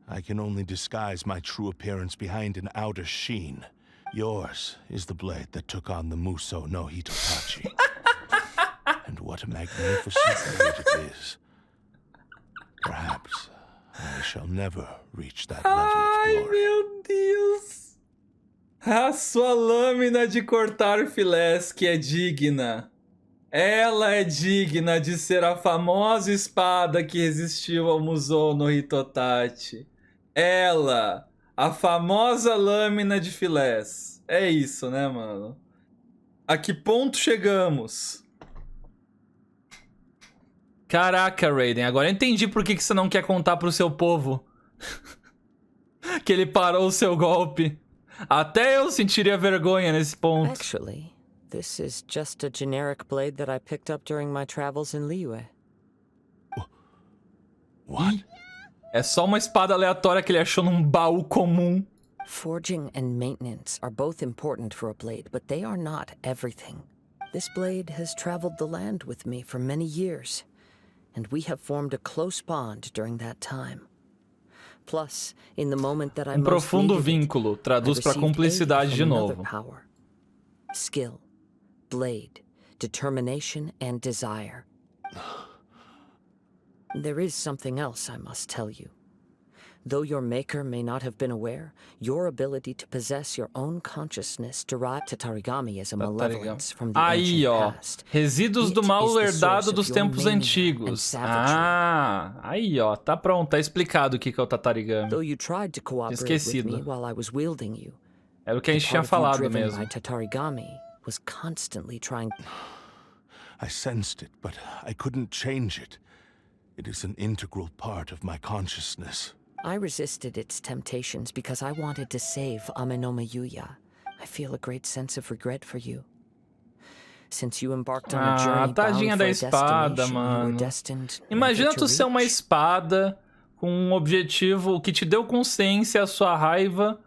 I can only disguise my true appearance behind an outer sheen. Yours is the blade that took on the Muso no Hitotachi. And what a magnificent blade it is. Perhaps I shall never reach that level of Ai, glory. meu Deus! A sua lâmina de cortar filés que é digna. Ela é digna de ser a famosa espada que resistiu ao Musou no Hitotachi. Ela, a famosa lâmina de filés. É isso, né, mano? A que ponto chegamos? Caraca, Raiden, agora eu entendi por que você não quer contar pro seu povo que ele parou o seu golpe. Até eu sentiria vergonha nesse ponto. Actually, this is just a generic blade that I picked up during my travels in Liyue. What? É só uma espada aleatória que ele achou num baú comum. Forging and maintenance are both important for a blade, but they are not everything. This blade has traveled the land with me for many years, and we have formed a close bond during that time. Plus, in the moment that I most Profundo needed it, vínculo, traduz I pra received cumplicidade aid de from another novo. power. Skill, blade, determination, and desire. There is something else I must tell you. Though your maker may not have been aware, your ability to possess your own consciousness derived to Tatarigami as a malevolence from the Aí, ancient ó. past. Resíduos It do mal is the herdado source dos of your tempos mania and antigos. savagery. Ah, aí, ó. Tá pronto, tá explicado o que é o Tatarigami. Though you tried to cooperate with Esquecido. me while I was wielding you, Era o que a the gente tinha part of you falado driven mesmo. by Tatarigami was constantly trying. I sensed it, but I couldn't change it. It is an integral part of my consciousness. I resisted its temptations because I wanted to save Amenoma Yuya. I feel a great sense of regret for you. Since you embarked on a journey bound tadinha for da a espada, destination, you were mano. destined Imagina never tu to ser uma reach. espada com um objetivo que te deu consciência, a sua raiva,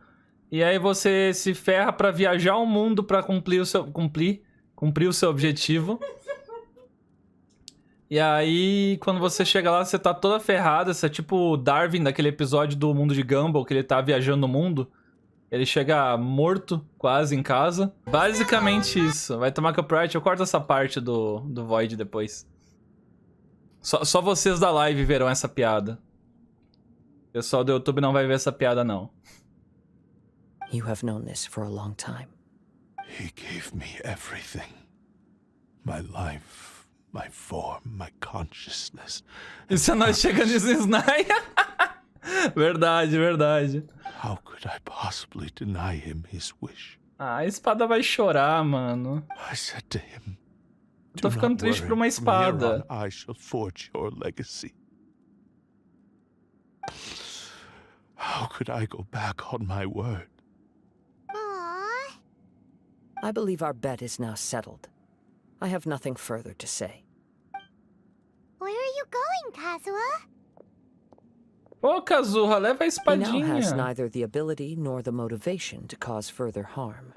e aí você se ferra pra viajar o mundo pra cumprir o seu objetivo. E aí, quando você chega lá, você tá toda ferrada. Você é tipo o Darwin daquele episódio do Mundo de Gumball, que ele tá viajando no mundo. Ele chega morto, quase, em casa. Basicamente isso. Vai tomar copyright? Eu corto essa parte do Void depois. Só vocês da live verão essa piada. O pessoal do YouTube não vai ver essa piada, não. You have known this for a long time. He gave me everything. My life, my form, my consciousness. Isso é nós chegando em Snaya. Verdade, verdade. How could I possibly deny him his wish? Ah, a espada vai chorar, mano. I said to him, Eu tô ficando triste por uma espada. I shall forge your legacy. How could I go back on my word? Aww. I believe our bet is now settled. I have nothing further to say. Where are you going, Kazuha? Pô, Kazuha, leva a He now has espadinha. neither the ability nor the motivation to cause further harm.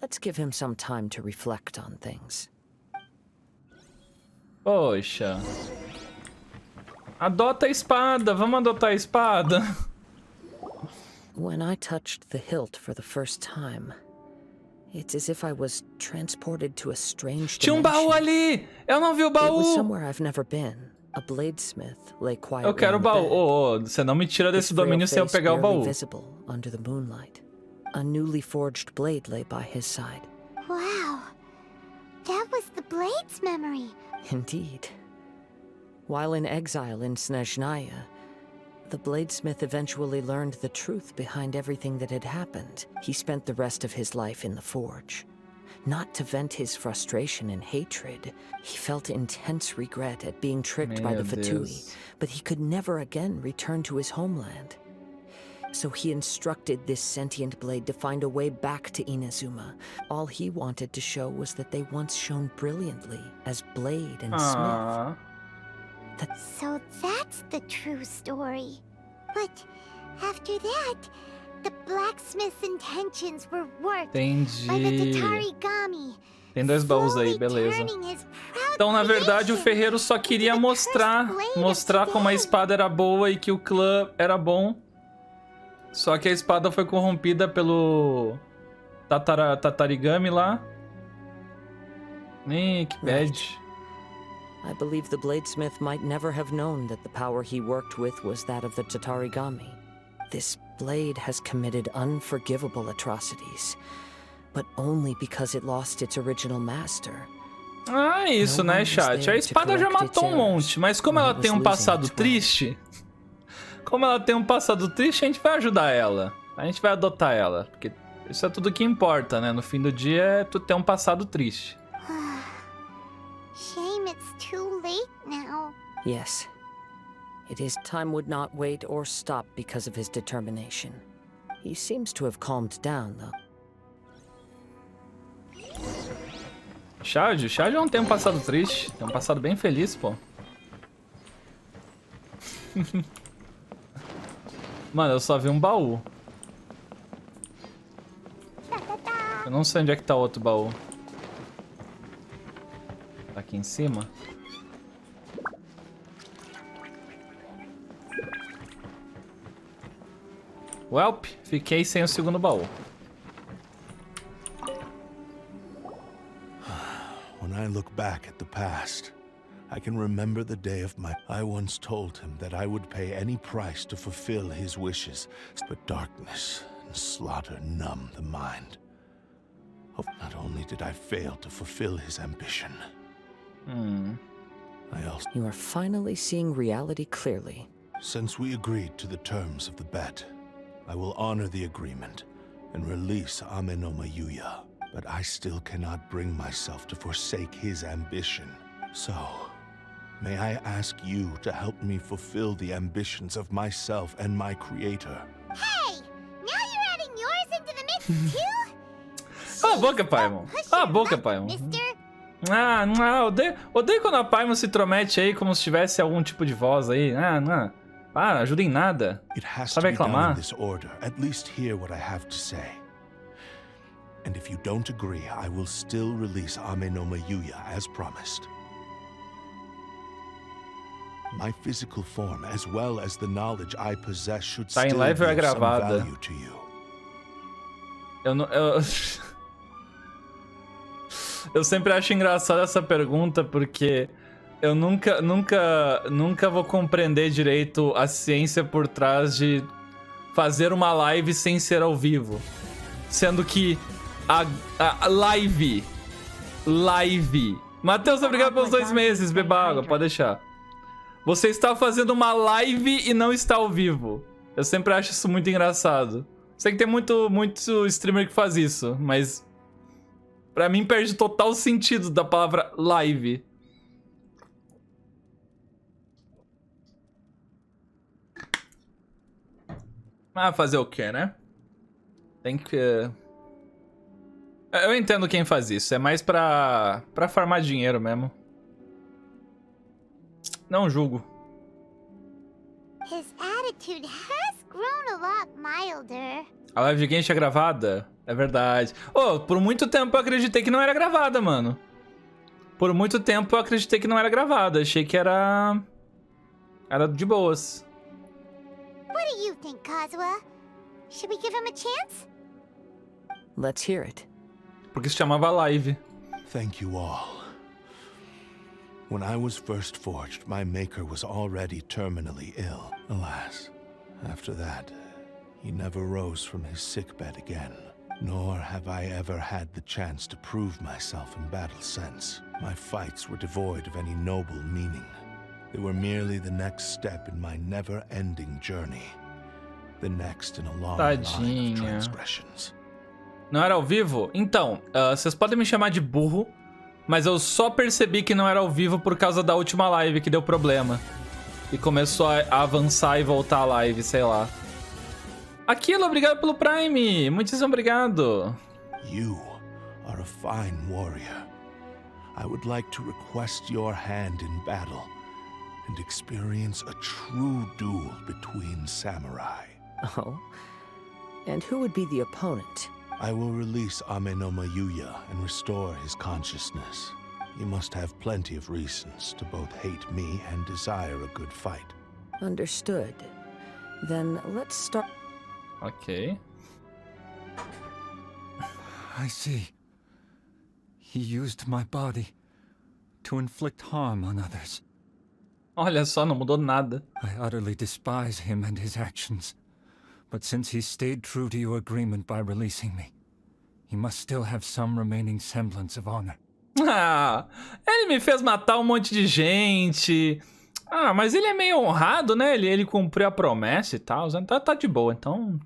Let's give him some time to reflect on things. Poxa. Adota a espada, vamos adotar a espada. When I touched the hilt for the first time, it's as if I was transported to a strange Tinha baú dimension. ali! Eu não vi o It was baú! somewhere I've never been. A bladesmith lay quietly Eu quero o on the baú. bed. Ô, você não me tira His desse frail domínio sem eu face pegar o barely baú. visible under the moonlight. A newly forged blade lay by his side. Wow. That was the Blade's memory. Indeed. While in exile in Snezhnaya, the bladesmith eventually learned the truth behind everything that had happened. He spent the rest of his life in the forge. Not to vent his frustration and hatred, he felt intense regret at being tricked by the Meu Fatui, Deus. but he could never again return to his homeland. So he instructed this sentient blade to find a way back to Inazuma. All he wanted to show was that they once shone brilliantly as blade and Ah, smith. So that's the true story. But after that, the blacksmith's intentions were worked by the entendi. Tatarigami. Tem dois baús aí, slowly beleza. turning his proud Então, na verdade, o creation ferreiro só queria into the mostrar cursed blade of como a today. espada era boa e que o clã era bom. Só que a espada foi corrompida pelo Tatarigami lá. Ih, que bad. I believe the bladesmith might never have known that the power he worked with was that of the Tatarigami. This blade has committed unforgivable atrocities, but only because it lost its original master. Ah, isso, né, chat? A espada já matou um monte, mas como ela tem um passado triste... Como ela tem um passado triste, a gente vai ajudar ela. A gente vai adotar ela, porque isso é tudo que importa, né? No fim do dia, é tu ter um passado triste. Shame it's too late now. Yes. It is. Time would not wait or stop because of his determination. He seems to have calmed down, though. Chad não tem um passado triste. Tem um passado bem feliz, pô. Mano, eu só vi um baú. Eu não sei onde é que tá o outro baú. Tá aqui em cima? Welp, fiquei sem o segundo baú. When I look back at the past, I can remember the day of my... I once told him that I would pay any price to fulfill his wishes, but darkness and slaughter numb the mind. Not only did I fail to fulfill his ambition, I also... You are finally seeing reality clearly. Since we agreed to the terms of the bet, I will honor the agreement and release Ame no Mayuya. But I still cannot bring myself to forsake his ambition. So, may I ask you to help me fulfill the ambitions of myself and my creator? Hey! Now you're adding yours into the mix too? Cala a boca, Paimon. Cala a boca, Paimon. Odeio quando a Paimon se intromete aí como se tivesse algum tipo de voz aí. Para, ajuda em nada. Sabe reclamar? At least hear what I have to say. And if you don't agree, I will still release Ame no Mayuya as promised. My physical form, as well as the knowledge I possess, should still be of some value to you. Eu sempre acho engraçada essa pergunta porque eu nunca vou compreender direito a ciência por trás de fazer uma live sem ser ao vivo, sendo que a live. Matheus, obrigado pelos 2 meses, beba água, pode deixar. Você está fazendo uma live e não está ao vivo. Eu sempre acho isso muito engraçado. Sei que tem muito streamer que faz isso, mas pra mim perde total sentido da palavra live. Ah, fazer o quê, né? Tem que... Eu entendo quem faz isso, é mais pra farmar dinheiro mesmo. Não julgo. His attitude has grown a lot milder. A live de Genshin é gravada? É verdade. Por muito tempo eu acreditei que não era gravada, mano. Por muito tempo eu acreditei que não era gravada. Achei que era de boas. What do you think, Kazuha? Should we give him a chance? Let's hear it. Porque se chamava live. Thank you all. When I was first forged, my maker was already terminally ill. Alas, after that, he never rose from his sickbed again. Nor have I ever had the chance to prove myself in battle since. My fights were devoid of any noble meaning. They were merely the next step in my never-ending journey. The next in a long line of transgressions. Não era ao vivo? Então, vocês podem me chamar de burro, mas eu só percebi que não era ao vivo por causa da última live que deu problema. E começou a avançar e voltar a live, sei lá. Aquilo, obrigado pelo Prime. Muitíssimo obrigado. You are a fine warrior. I would like to request your hand in battle and experience a true duel between samurai. Oh? And who would be the opponent? I will release Ame no Mayuya and restore his consciousness. You must have plenty of reasons to both hate me and desire a good fight. Understood. Then let's start... Ok. I see. He used my body to inflict harm on others. Olha só, não mudou nada. I utterly despise him and his actions. But since he stayed true to your agreement by releasing me, he must still have some remaining semblance of honor. Ah, ele me fez matar um monte de gente. Ah, mas ele é meio honrado, né? Ele cumpriu a promessa e tal. Tá de boa, então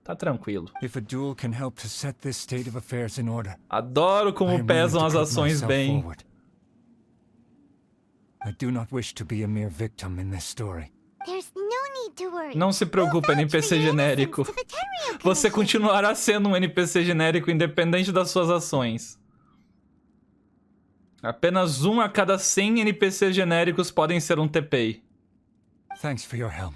tá tranquilo. If a duel can help to set this state of affairs in order, Adoro como pesam as ações bem. I do not wish to be a mere victim in this story. There's no need to worry. Não se preocupe, NPC genérico. Você continuará sendo um NPC genérico independente das suas ações. Apenas 1 a cada 100 NPCs genéricos podem ser um TP. Thanks for your help.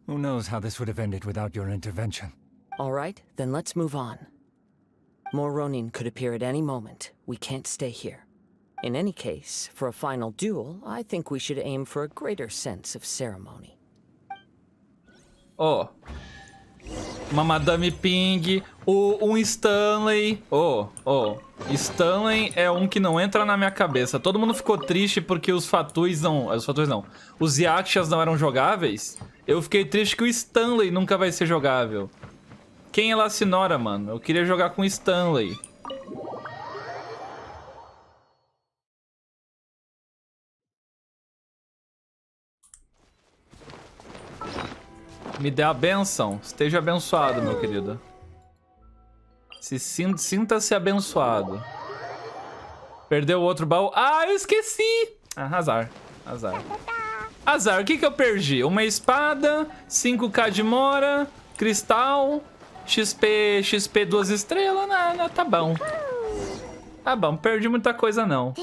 Who knows how this would have ended without your intervention? All right, then let's move on. More Ronin could appear at any moment. We can't stay here. In any case, for a final duel, I think we should aim for a greater sense of ceremony. Oh. Uma Madame Ping, um Stanley. Stanley é um que não entra na minha cabeça. Todo mundo ficou triste porque os Fatuis não... Os Yakshas não eram jogáveis. Eu fiquei triste que o Stanley nunca vai ser jogável. Quem é La Senhora, mano? Eu queria jogar com o Stanley. Me dê a bênção. Esteja abençoado, meu querido. Sinta-se abençoado. Perdeu o outro baú. Ah, eu esqueci! Ah, azar. Azar, o que eu perdi? Uma espada, 5k de mora, cristal, XP 2 estrelas. Tá bom. Tá bom, perdi muita coisa não.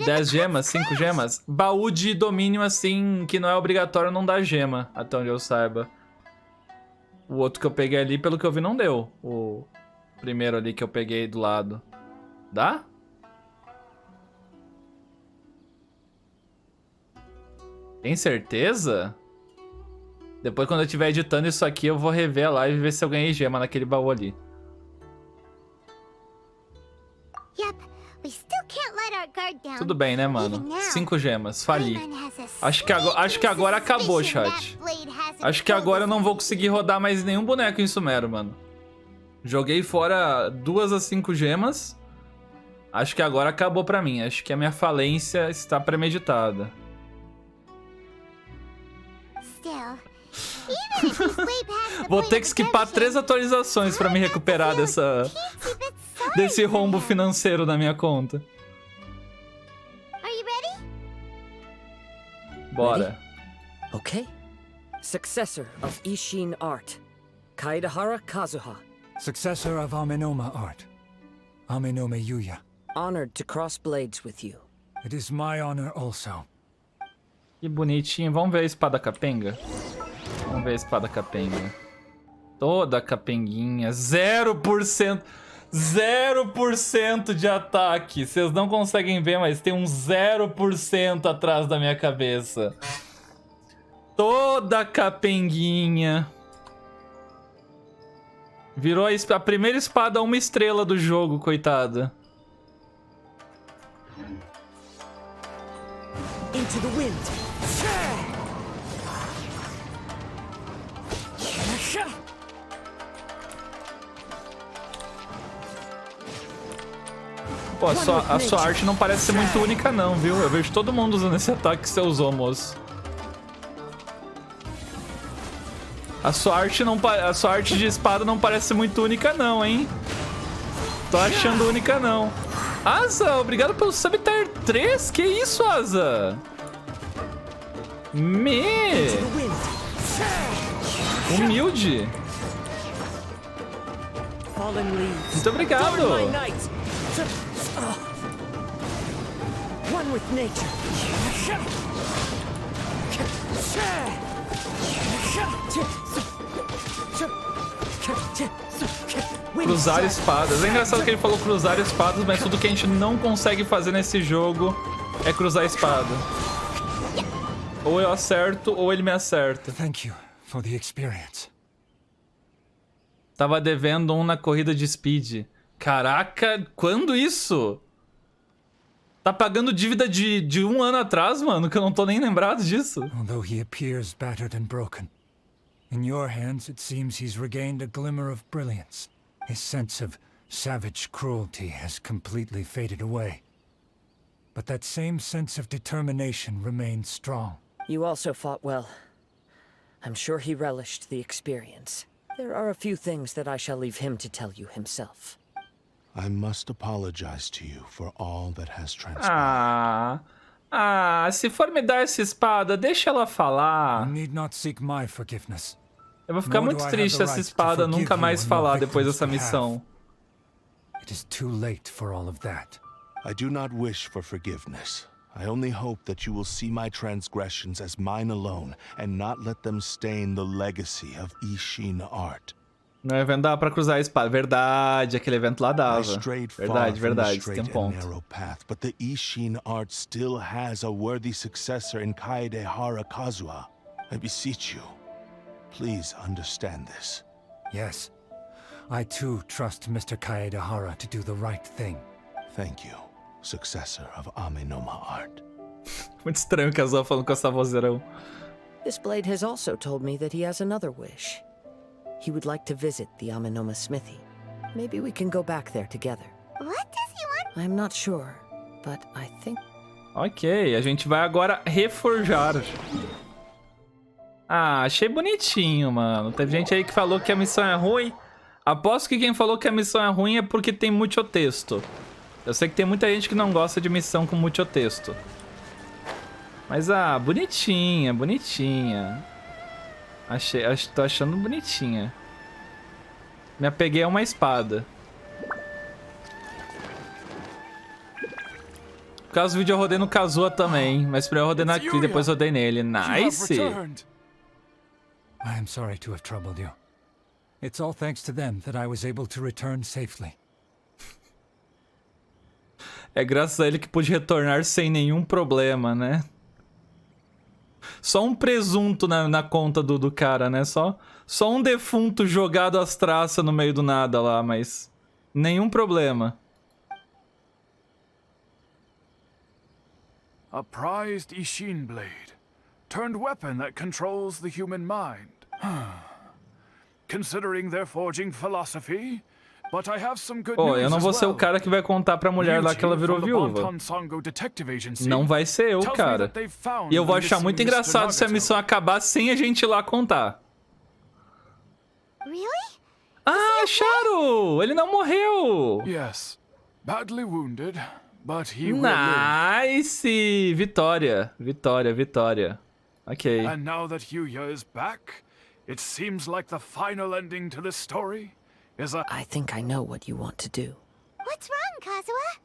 10 gemas, 5 gemas. Baú de domínio assim, que não é obrigatório, não dá gema, até onde eu saiba. O outro que eu peguei ali, pelo que eu vi, não deu. O primeiro ali que eu peguei do lado. Dá? Tem certeza? Depois, quando eu estiver editando isso aqui, eu vou rever a live e ver se eu ganhei gema naquele baú ali. Tudo bem, né, mano? 5 gemas, fali. Acho que agora acabou, chat. Acho que agora eu não vou conseguir rodar mais nenhum boneco em Sumero, mano. Joguei fora 2 a 5 gemas. Acho que agora acabou pra mim. Acho que a minha falência está premeditada. Vou ter que skipar 3 atualizações pra me recuperar desse rombo financeiro na minha conta. Bora. Okay. Successor of Ishin Art, Kaidahara Kazuha. Successor of Amenoma Art, Amenome Yuya. Honored to cross blades with you. It is my honor also. Que bonitinho. Vamos ver a espada capenga? Vamos ver a espada capenga. Toda capenguinha. 0%. 0% de ataque. Vocês não conseguem ver, mas tem um 0% atrás da minha cabeça. Toda capenguinha. Virou a primeira espada 1 estrela do jogo, coitada. Into the wind. Pô, a sua arte não parece ser muito única não, viu? Eu vejo todo mundo usando esse ataque que você usou, moço. A sua arte de espada não parece muito única não, hein? Tô achando única não. Asa, obrigado pelo sub tier 3. Que isso, Asa? Humilde. Muito obrigado. One with nature. Cruzar espadas. É engraçado que ele falou cruzar espadas, mas tudo que a gente não consegue fazer nesse jogo é cruzar espada. Ou eu acerto, ou ele me acerta. Thank you for the experience. Tava devendo um na corrida de speed. Caraca, quando isso? Tá pagando dívida de 1 ano atrás, mano, que eu não tô nem lembrado disso. Although he appears battered and broken, in your hands it seems he's regained a glimmer of brilliance. His sense of savage cruelty has completely faded away. But that same sense of determination remains strong. You also fought well. I'm sure he relished the experience. There are a few things that I shall leave him to tell you himself. I must apologize to you for all that has transpired. Se for me dar essa espada, deixa ela falar. You need not seek my forgiveness. Eu vou ficar muito triste se essa espada nunca mais falar depois dessa missão. It is too late for all of that. I do not wish for forgiveness. I only hope that you will see my transgressions as mine alone and not let them stain the legacy of Ishin art. No evento dava pra cruzar a espada. Verdade, aquele evento lá dava. Verdade, você tem um ponto. Path, but the Ishin art still has a worthy successor in Kaedehara Kazuha. I beseech you, please understand this. Yes, I too trust Mr. Kaedehara to do the right thing. Thank you, successor of Amenoma art. Muito estranho o Kazuha falando com essa vozeirão. This blade has also told me that he has another wish. He would like to visit the Amenoma smithy. Maybe we can go back there together. What does he want? I'm not sure, but I think... Ok, a gente vai agora reforjar. Achei bonitinho, mano. Teve gente aí que falou que a missão é ruim. Aposto que quem falou que a missão é ruim é porque tem muito texto. Eu sei que tem muita gente que não gosta de missão com muito texto. Mas, bonitinha, bonitinha. Tô achando bonitinha. Me apeguei a uma espada. Por causa do vídeo eu rodei no Kazuha também. Mas primeiro eu rodei na EQUIPE e depois rodei nele. Nice! I am sorry to have troubled you. It's all thanks to them that I was able to return safely. É graças a ele que pude retornar sem nenhum problema, né? Só um presunto na conta do cara, né? Só um defunto jogado às traças no meio do nada lá, mas... nenhum problema. A prized Ishin blade. Turned weapon that controls the human mind. Considering their forging philosophy... But I have some good news eu não vou ser o cara que vai contar pra mulher lá que ela virou viúva. Não vai ser eu, cara. E eu vou achar muito engraçado se a missão acabar sem a gente ir lá contar. Really? Acharam! Ele não morreu! Yes. Badly wounded, but he will live. Nice! Vitória. Vitória. Ok. And now that Yuya is back, it seems like the final ending to this story. I think I know what you want to do. What's wrong, Kazuha?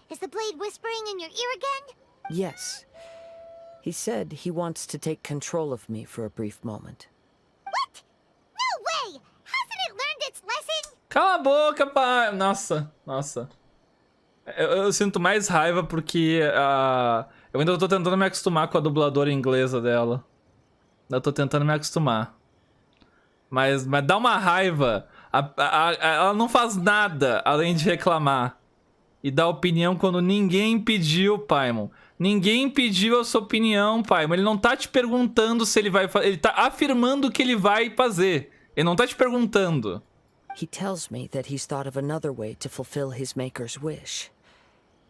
Is the blade whispering in your ear again? Yes. He said he wants to take control of me for a brief moment. What? No way! Hasn't it learned its lesson? Cala a boca, pai! Nossa. Eu sinto mais raiva porque eu ainda tô tentando me acostumar com a dubladora inglesa dela. Eu tô tentando me acostumar. Mas dá uma raiva. Ela não faz nada além de reclamar. E dar opinião quando ninguém pediu, Paimon. Ninguém pediu a sua opinião, Paimon. Ele não tá te perguntando se ele vai fazer. Ele tá afirmando que ele vai fazer. Ele não tá te perguntando. He tells me that he's thought of another way to fulfill his maker's wish.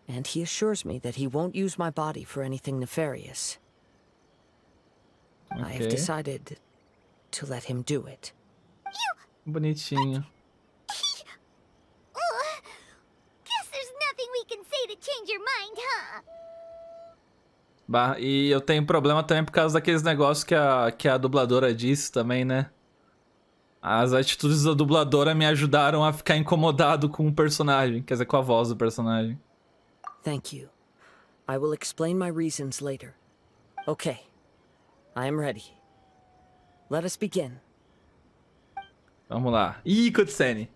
And he assures me that he won't use my body for anything nefarious. I have decided to let him do it. Bonitinho. Guess there's nothing we can say to change your mind, huh? E eu tenho problema também por causa daqueles negócios que a dubladora disse também, né? As atitudes da dubladora me ajudaram a ficar incomodado com o personagem. Quer dizer, com a voz do personagem. Thank you. I will explain my reasons later. Okay. I am ready. Let us begin. Vamos lá. Ih, cutscene.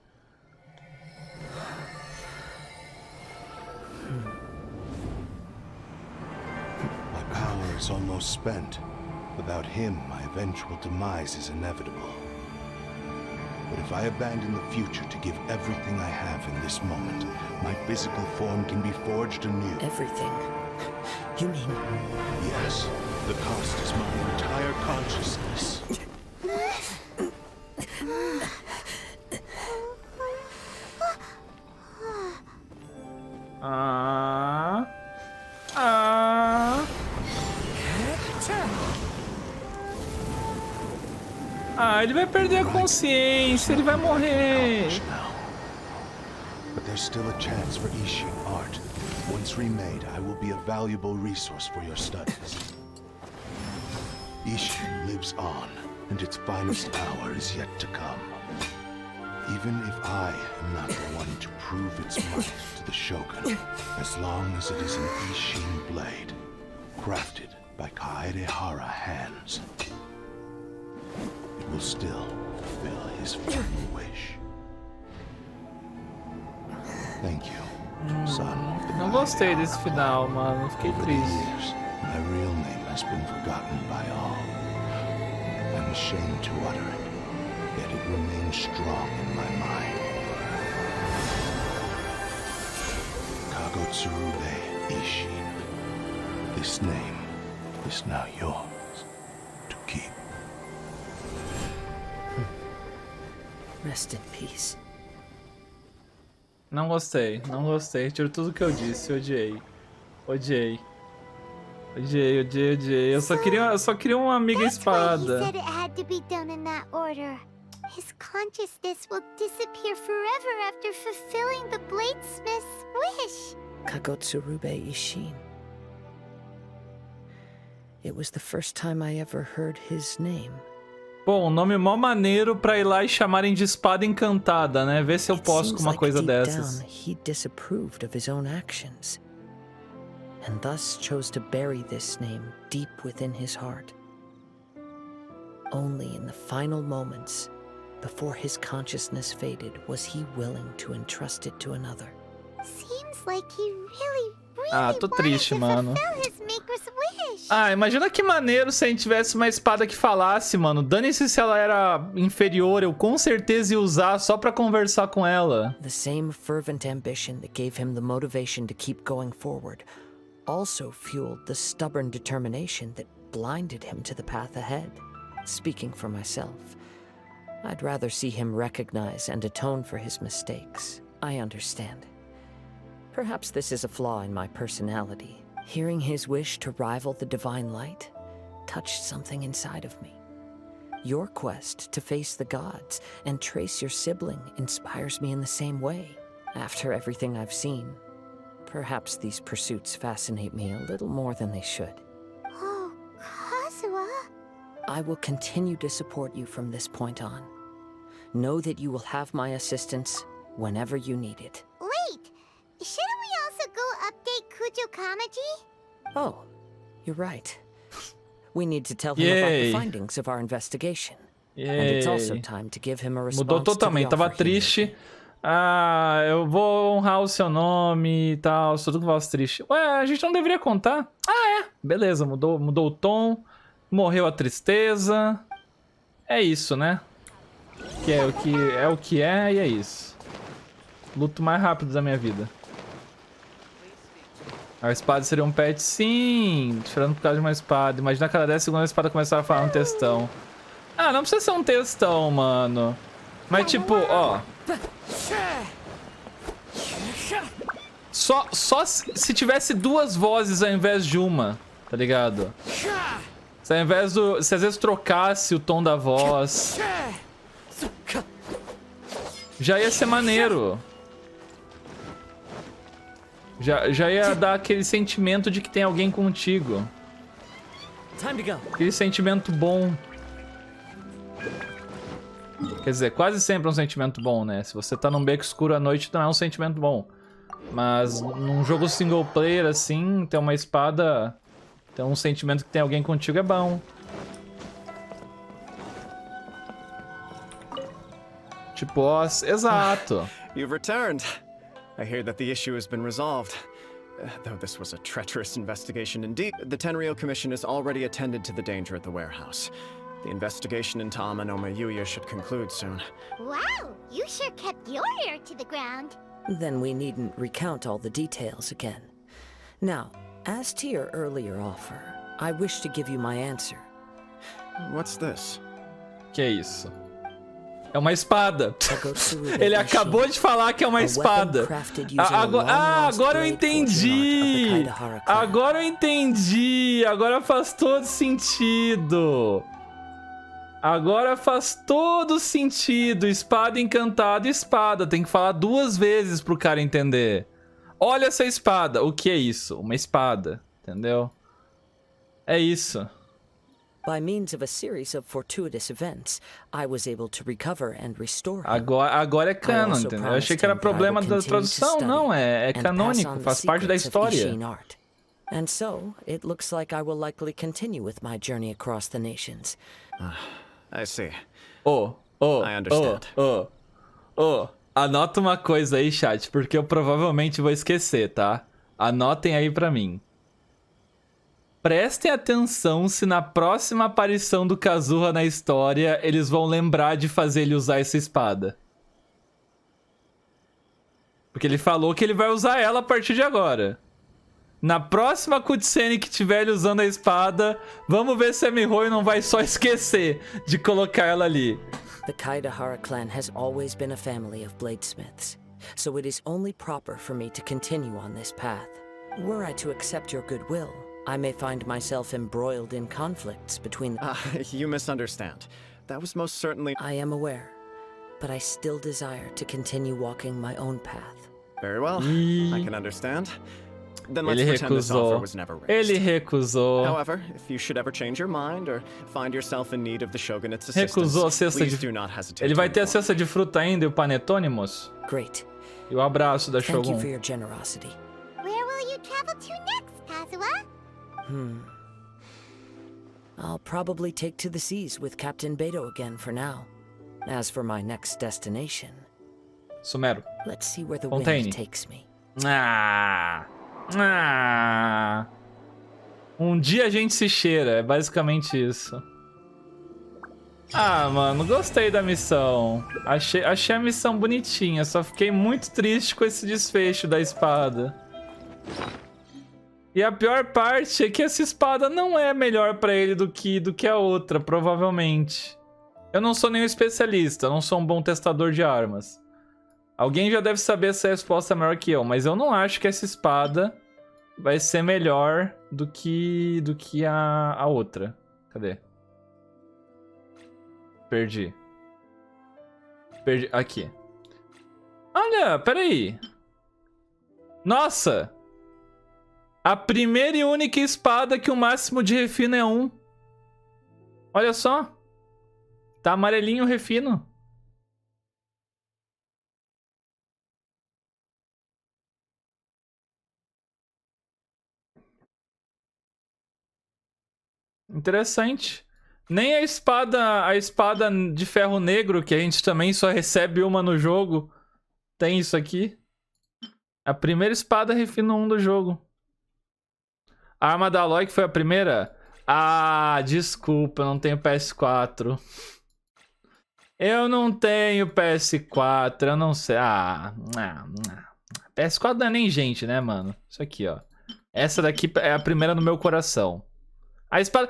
My power is almost spent. Without him, my eventual demise is inevitable. But if I abandon the future to give everything I have in this moment, my physical form can be forged anew. Everything? You mean... Yes. The cost is my entire consciousness. Ele vai perder a consciência, ele vai morrer. But there's still a chance for Ishin art. Once remade, I will be a valuable resource for your studies. Ishin lives on, and its finest hour is yet to come. Even if I am not the one to prove its might to the Shogun, as long as it is an Ishin blade, crafted by Kaedehara hands, it will still fulfill his final wish. Thank you, son of the Não gostei desse final, mano. Fiquei Over the triste. years, my real name has been forgotten by all. I'm ashamed to utter it, yet it remains strong in my mind. Kagotsurube Ishin. This name is now yours to keep. Rest in peace. Não gostei, não gostei. Tiro tudo que eu disse, odiei. Odiei. Odiei, odiei, odiei. Eu só queria uma amiga espada. He said it had to be done in that order. His consciousness will disappear forever after fulfilling the bladesmith's wish. Kagotsurube Ishin. It was the first time I ever heard his name. Bom, nome mó maneiro pra ir lá e chamarem de espada encantada, né? Vê se eu posso com uma coisa dessas. He disapproved of his own actions, and thus chose to bury this name deep within his heart. Only in the final moments, before his consciousness faded, was he willing to entrust it to another. Seems like he really Tô triste, mano. fulfill his maker's wish. Imagina que maneiro se a gente tivesse uma espada que falasse, mano. Dane-se se ela era inferior, eu com certeza ia usar só pra conversar com ela. The same fervent ambition that gave him the motivation to keep going forward also fueled the stubborn determination that blinded him to the path ahead. Speaking for myself, I'd rather see him recognize and atone for his mistakes. I understand. Perhaps this is a flaw in my personality. Hearing his wish to rival the divine light touched something inside of me. Your quest to face the gods and trace your sibling inspires me in the same way. After everything I've seen, perhaps these pursuits fascinate me a little more than they should. Oh, Kazuha. I will continue to support you from this point on. Know that you will have my assistance whenever you need it. Wait, shouldn't we also go update Kujo Kamaji? Oh, you're right. We need to tell him about the findings of our investigation. And it's also time to give him a response. Mudou totalmente, tava triste. Eu vou honrar o seu nome e tal, tudo com voz triste. Ué, a gente não deveria contar? Beleza, mudou o tom, morreu a tristeza. É isso, né? É o que é e é isso. Luto mais rápido da minha vida. A espada seria um pet? Sim, tirando por causa de uma espada. Imagina cada 10 segundos a espada começar a falar um textão. Não precisa ser um textão, mano. Mas tipo, ó. Só se tivesse duas vozes ao invés de uma, tá ligado? Se ao invés se às vezes trocasse o tom da voz, já ia ser maneiro. Já ia dar aquele sentimento de que tem alguém contigo. Aquele sentimento bom. Quer dizer, quase sempre é um sentimento bom, né? Se você tá num beco escuro à noite, não é um sentimento bom. Mas num jogo single player, assim, ter uma espada, ter um sentimento que tem alguém contigo é bom. Tipo, exato. You've returned. I hear that the issue has been resolved. Though this was a treacherous investigation indeed, the Tenryou Commission has already attended to the danger at the warehouse. The investigation into Amanoma Yuya should conclude soon. Wow, you sure kept your ear to the ground. Then we needn't recount all the details again. Now, as to your earlier offer, I wish to give you my answer. What's this? Que é isso? É uma espada. Ele acabou de falar que é uma espada. Agora eu entendi. Agora eu entendi. Agora faz todo sentido. Agora faz todo sentido. Espada encantada, espada. Tem que falar 2 vezes pro cara entender. Olha essa espada. O que é isso? Uma espada. Entendeu? É isso. By means of a series of fortuitous events, I was able to recover and restore him. Agora é canon, entendeu? Eu achei que era problema da tradução. Não, é canônico, faz parte da história. And so, it looks like I will likely continue with my journey across the nations. I see. I understand. Anota uma coisa aí, chat, porque eu provavelmente vou esquecer, tá? Anotem aí pra mim. Prestem atenção se na próxima aparição do Kazuha na história, eles vão lembrar de fazer ele usar essa espada. Porque ele falou que ele vai usar ela a partir de agora. Na próxima cutscene que tiver ele usando a espada, vamos ver se a Mihoyo não vai só esquecer de colocar ela ali. The Kaidahara clan has always been a family of bladesmiths, so it is only proper for me to continue on this path. Were I to accept your goodwill, I may find myself embroiled in conflicts between... You misunderstand. That was most certainly... I am aware, but I still desire to continue walking my own path. Very well, I can understand. Then let's pretend this offer was never raised. Ele recusou. However, if you should ever change your mind or find yourself in need of the shogunate's assistance, recusou a cesta please de... do not hesitate. Ele vai ter a cesta de fruta ainda e o panetone, moço? Great. E o abraço da Thank Shogun. you for your generosity. Where will you travel to next, Kazuha? I'll probably take to the seas with Captain Beto again for now. As for my next destination... Sumero. Let's see where the Fontaine. wind takes me. Um dia a gente se cheira, é basicamente isso. Mano, gostei da missão. Achei a missão bonitinha, só fiquei muito triste com esse desfecho da espada. E a pior parte é que essa espada não é melhor pra ele do que a outra, provavelmente. Eu não sou nenhum especialista, eu não sou um bom testador de armas. Alguém já deve saber essa resposta melhor que eu, mas eu não acho que essa espada vai ser melhor do que a outra. Cadê? Perdi. Aqui. Olha, peraí. Nossa! A primeira e única espada que o máximo de refino é 1. Olha só. Tá amarelinho o refino. Interessante. Nem a espada de ferro negro, que a gente também só recebe uma no jogo, tem isso aqui. A primeira espada refino 1 do jogo. A arma da Aloy que foi a primeira? Desculpa, eu não tenho PS4. Eu não tenho PS4, eu não sei. PS4 não é nem gente, né, mano? Isso aqui, ó. Essa daqui é a primeira no meu coração. A espada...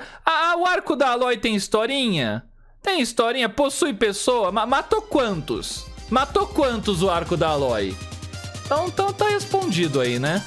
o arco da Aloy tem historinha? Tem historinha? Possui pessoa? Matou quantos? Matou quantos o arco da Aloy? Então tá respondido aí, né?